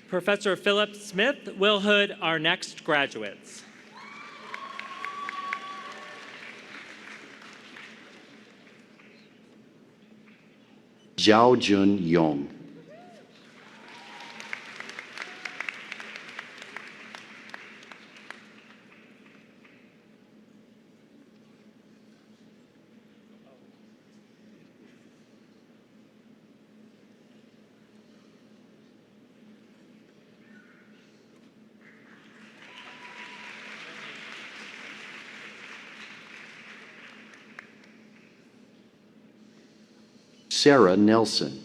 Professor Philip Smith will hood our next graduates. Zhao Jun Yong. Sarah Nelson.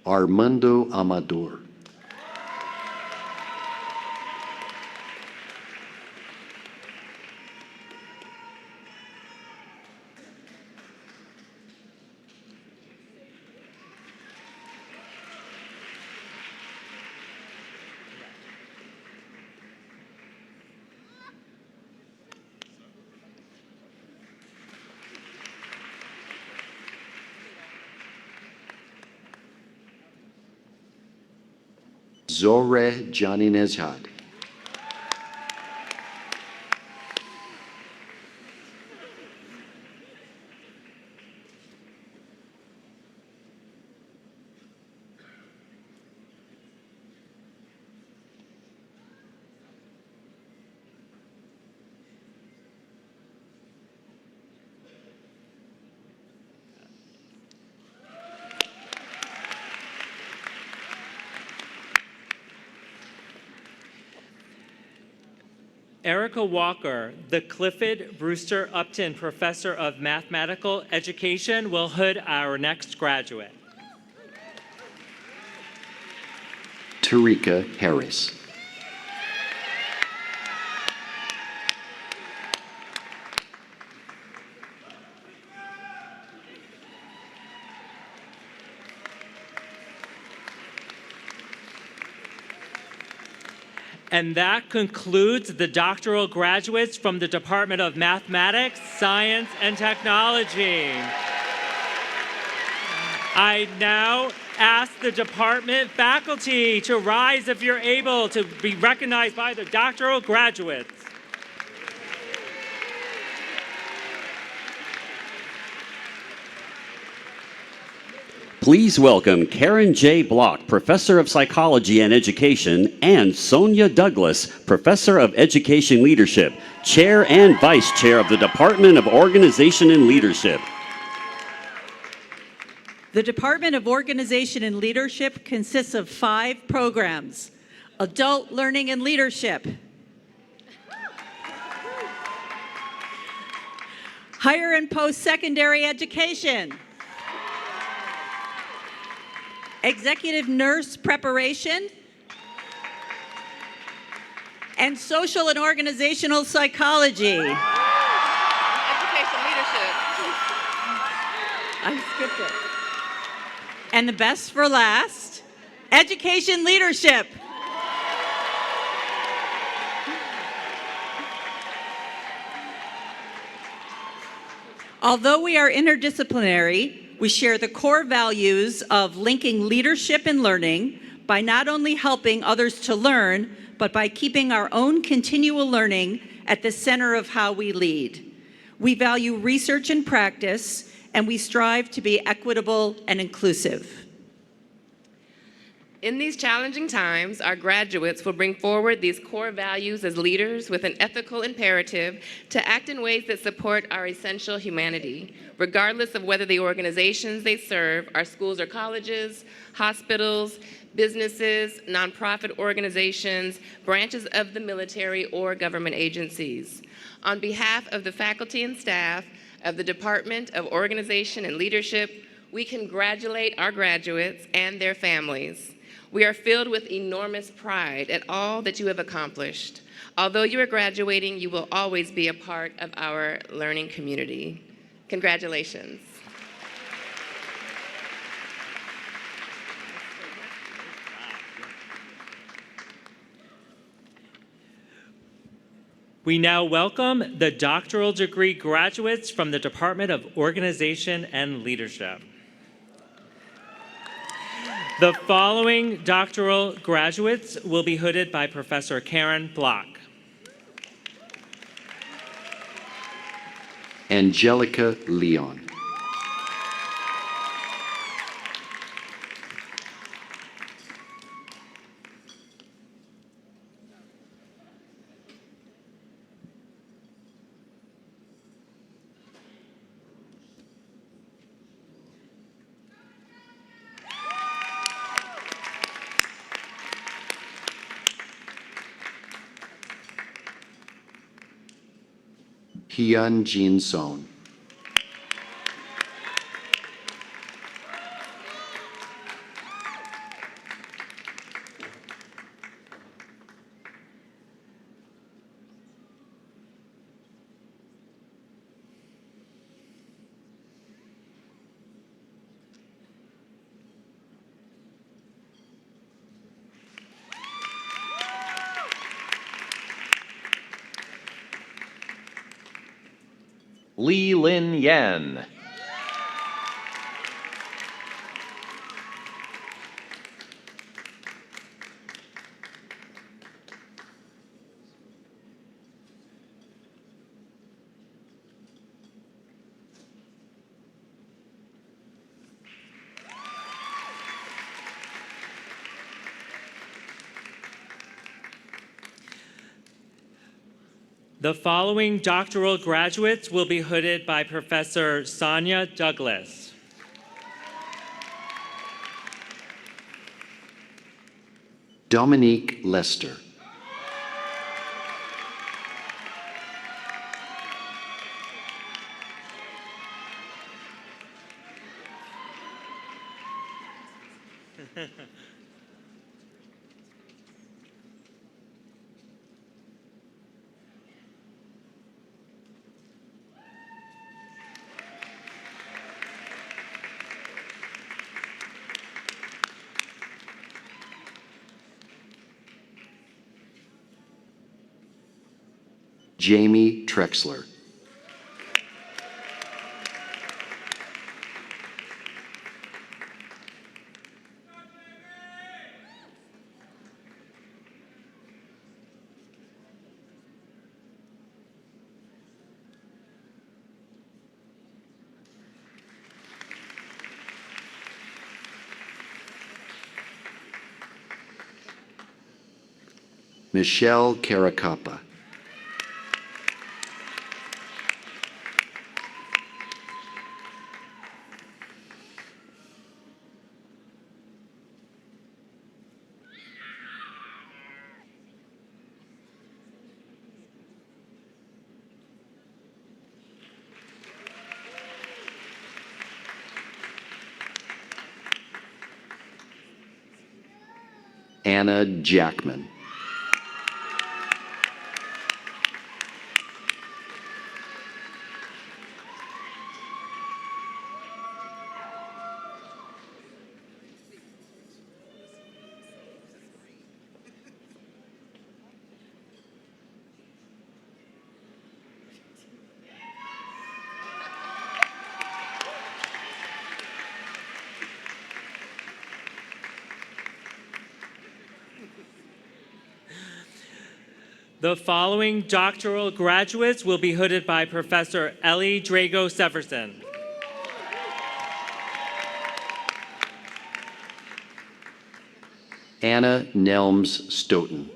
Armando Amador. Zoreh Johnny Nezhad. Erica Walker, the Clifford Brewster Upton Professor of Mathematical Education, will hood our next graduate. Tarika Harris. And that concludes the doctoral graduates from the Department of Mathematics, Science, and Technology. I now ask the department faculty to rise if you're able to be recognized by the doctoral graduates. Please welcome Karen J. Block, Professor of Psychology and Education, and Sonia Douglas, Professor of Education Leadership, Chair and Vice Chair of the Department of Organization and Leadership. The Department of Organization and Leadership consists of 5 programs: Adult Learning and Leadership, Higher and Post-Secondary Education, Executive Nurse Preparation, and Social and Organizational Psychology. Education leadership. I skipped it. And the best for last, Education Leadership. Although we are interdisciplinary, we share the core values of linking leadership and learning by not only helping others to learn, but by keeping our own continual learning at the center of how we lead. We value research and practice, and we strive to be equitable and inclusive. In these challenging times, our graduates will bring forward these core values as leaders with an ethical imperative to act in ways that support our essential humanity, regardless of whether the organizations they serve are schools or colleges, hospitals, businesses, nonprofit organizations, branches of the military, or government agencies. On behalf of the faculty and staff of the Department of Organization and Leadership, we congratulate our graduates and their families. We are filled with enormous pride at all that you have accomplished. Although you are graduating, you will always be a part of our learning community. Congratulations. We now welcome the doctoral degree graduates from the Department of Organization and Leadership. The following doctoral graduates will be hooded by Professor Karen Block. Angelica Leon. Hyun Jin Son. Lee Lin Yen. The following doctoral graduates will be hooded by Professor Sonia Douglas. Dominique Lester. Jamie Trexler. Michelle Caracappa. Anna Jackman. The following doctoral graduates will be hooded by Professor Ellie Drago Severson. Anna Nelms Stoughton.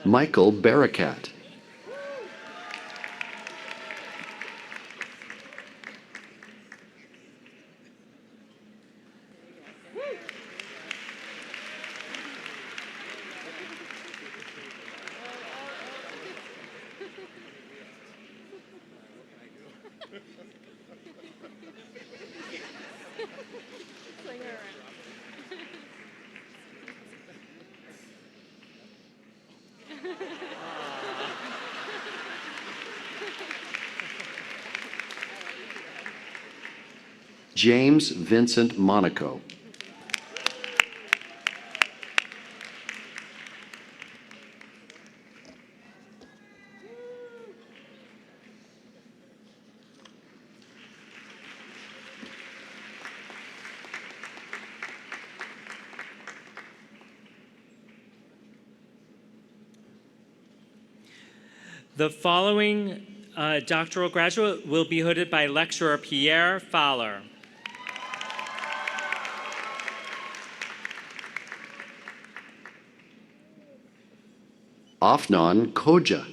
Michael Barakat. James Vincent Monaco. The following doctoral graduate will be hooded by lecturer Pierre Fowler. Afnan Koja.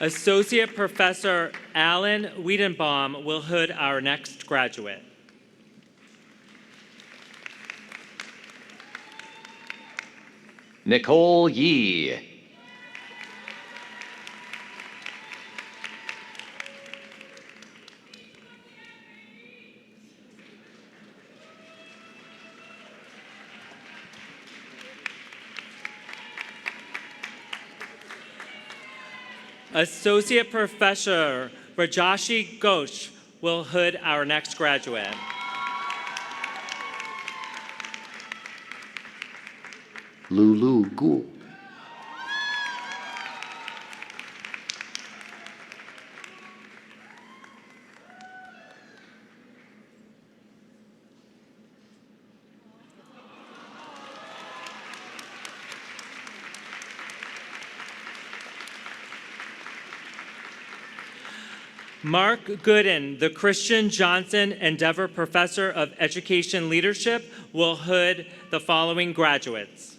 Associate Professor Alan Wiedenbaum will hood our next graduate. Nicole Yee. Associate Professor Rajashi Ghosh will hood our next graduate. Lulu Gu. Mark Gooden, the Christian Johnson Endeavor Professor of Education Leadership, will hood the following graduates.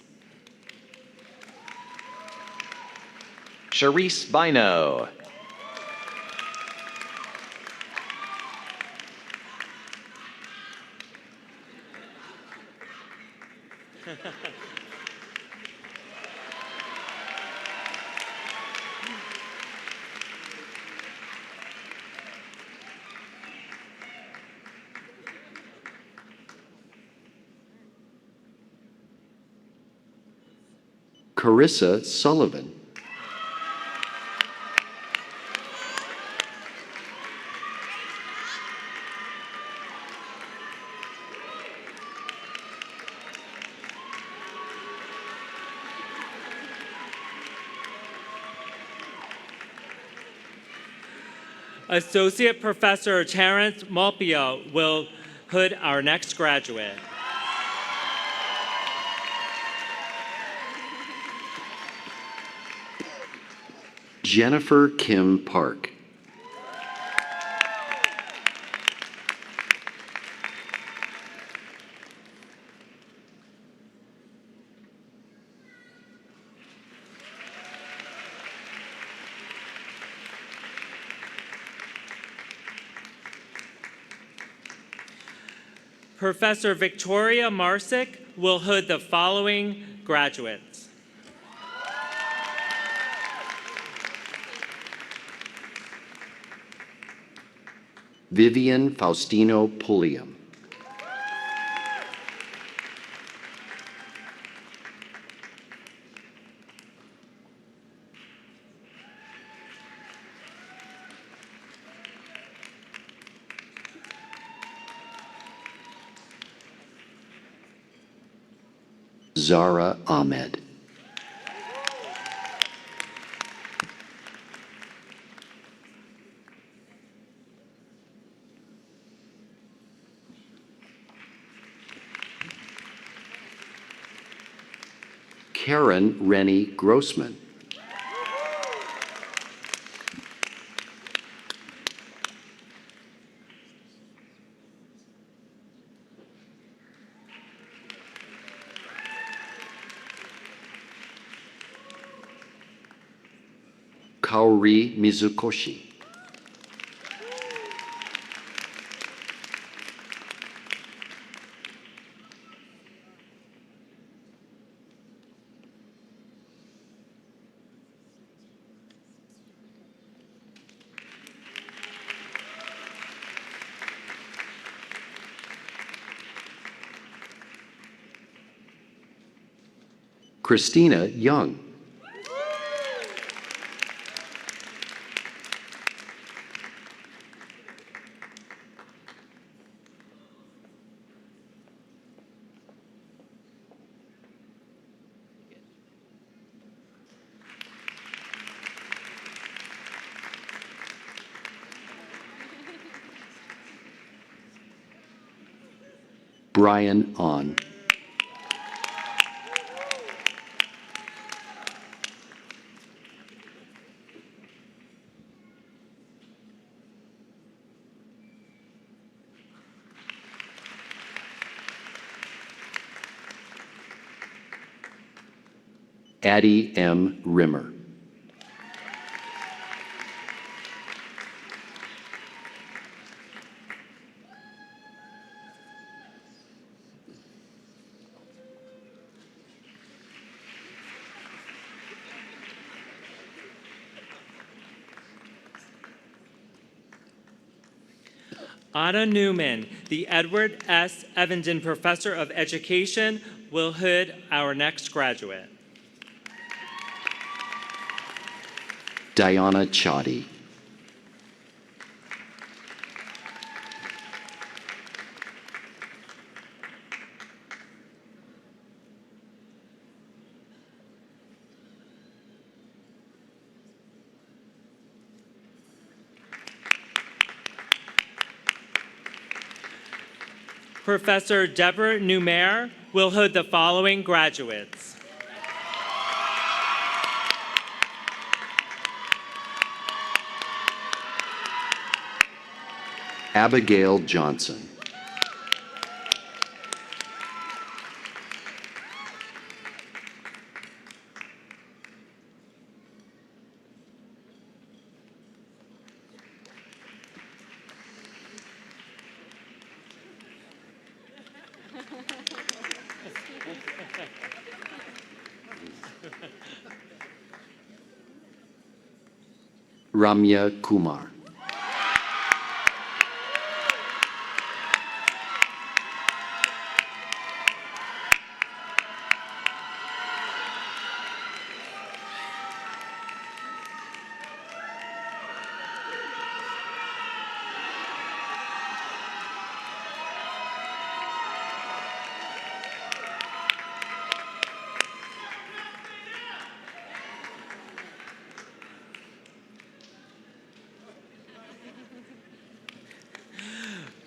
Charisse Bino. Carissa Sullivan. Associate Professor Terrence Malpio will hood our next graduate. Jennifer Kim Park. Professor Victoria Marsick will hood the following graduates. Vivian Faustino Pulliam. Zara Ahmed. Karen Rennie Grossman. Kaori Mizukoshi. Christina Young. Brian On. Addie M. Rimmer. Anna Newman, the Edward S. Evenden Professor of Education, will hood our next graduate. Diana Chadi. Professor Deborah Numair will hood the following graduates. Abigail Johnson. Ramya Kumar.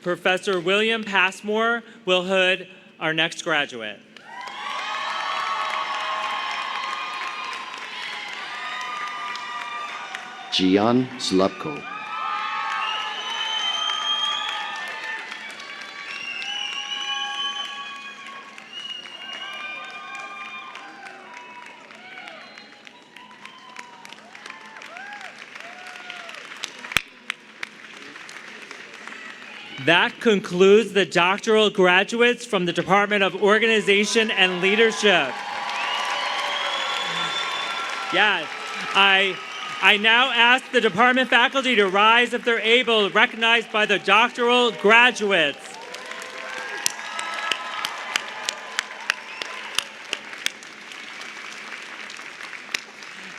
Professor William Passmore will hood our next graduate. Gian Zlupko. That concludes the doctoral graduates from the Department of Organization and Leadership. Yes, I now ask the department faculty to rise if they're able, recognized by the doctoral graduates.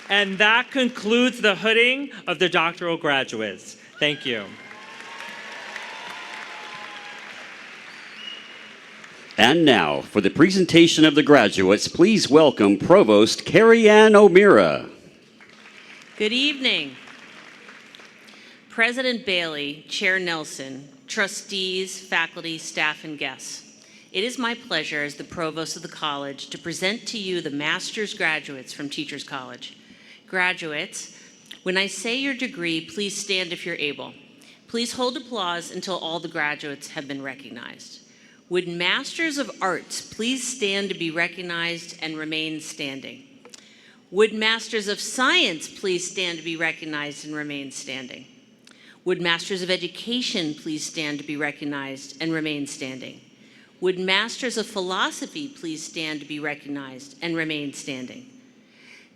And that concludes the hooding of the doctoral graduates. Thank you. And now, for the presentation of the graduates, please welcome Provost Carrie Ann O'Meara. Good evening. President Bailey, Chair Nelson, trustees, faculty, staff, and guests. It is my pleasure as the provost of the college to present to you the master's graduates from Teachers College. Graduates, when I say your degree, please stand if you're able. Please hold applause until all the graduates have been recognized. Would Masters of Arts please stand to be recognized and remain standing? Would Masters of Science please stand to be recognized and remain standing? Would Masters of Education please stand to be recognized and remain standing? Would Masters of Philosophy please stand to be recognized and remain standing?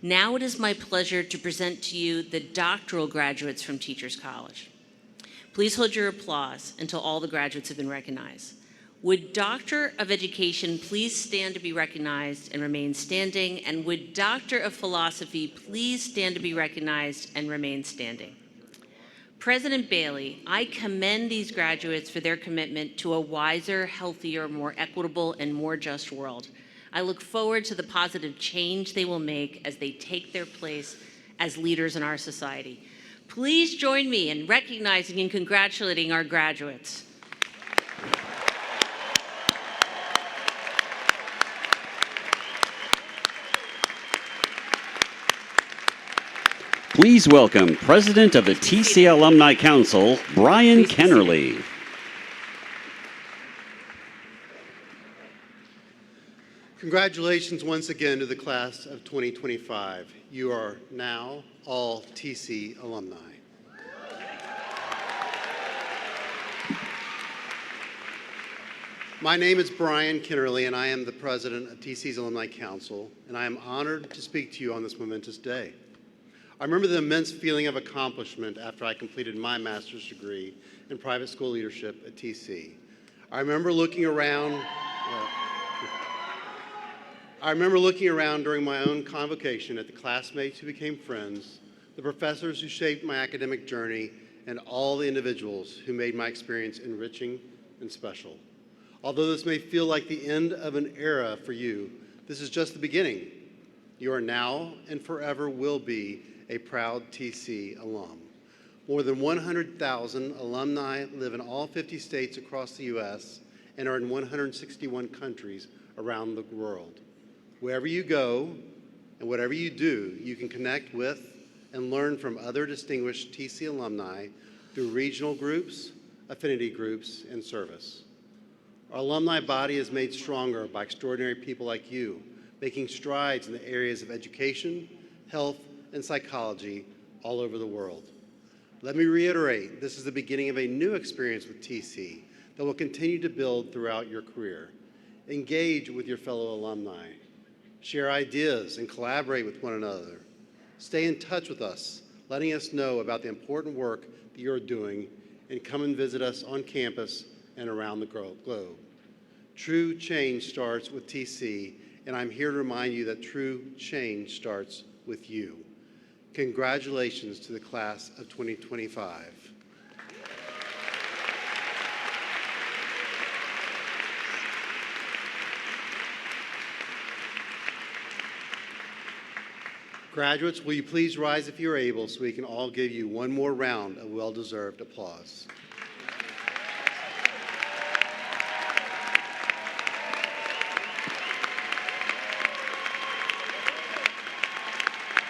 Now it is my pleasure to present to you the doctoral graduates from Teachers College. Please hold your applause until all the graduates have been recognized. Would Doctor of Education please stand to be recognized and remain standing? And would Doctor of Philosophy please stand to be recognized and remain standing? President Bailey, I commend these graduates for their commitment to a wiser, healthier, more equitable, and more just world. I look forward to the positive change they will make as they take their place as leaders in our society. Please join me in recognizing and congratulating our graduates. Please welcome President of the TC Alumni Council, Brian Kennerly. Congratulations once again to the class of 2025. You are now all TC alumni. My name is Brian Kennerly, and I am the president of TC's Alumni Council, and I am honored to speak to you on this momentous day. I remember the immense feeling of accomplishment after I completed my master's degree in private school leadership at TC. I remember looking around during my own convocation at the classmates who became friends, the professors who shaped my academic journey, and all the individuals who made my experience enriching and special. Although this may feel like the end of an era for you, this is just the beginning. You are now and forever will be a proud TC alum. More than 100,000 alumni live in all 50 states across the U.S. and are in 161 countries around the world. Wherever you go and whatever you do, you can connect with and learn from other distinguished TC alumni through regional groups, affinity groups, and service. Our alumni body is made stronger by extraordinary people like you, making strides in the areas of education, health, and psychology all over the world. Let me reiterate, this is the beginning of a new experience with TC that will continue to build throughout your career. Engage with your fellow alumni. Share ideas and collaborate with one another. Stay in touch with us, letting us know about the important work that you're doing, and come and visit us on campus and around the globe. True change starts with TC, and I'm here to remind you that true change starts with you. Congratulations to the class of 2025. Graduates, will you please rise if you're able so we can all give you one more round of well-deserved applause.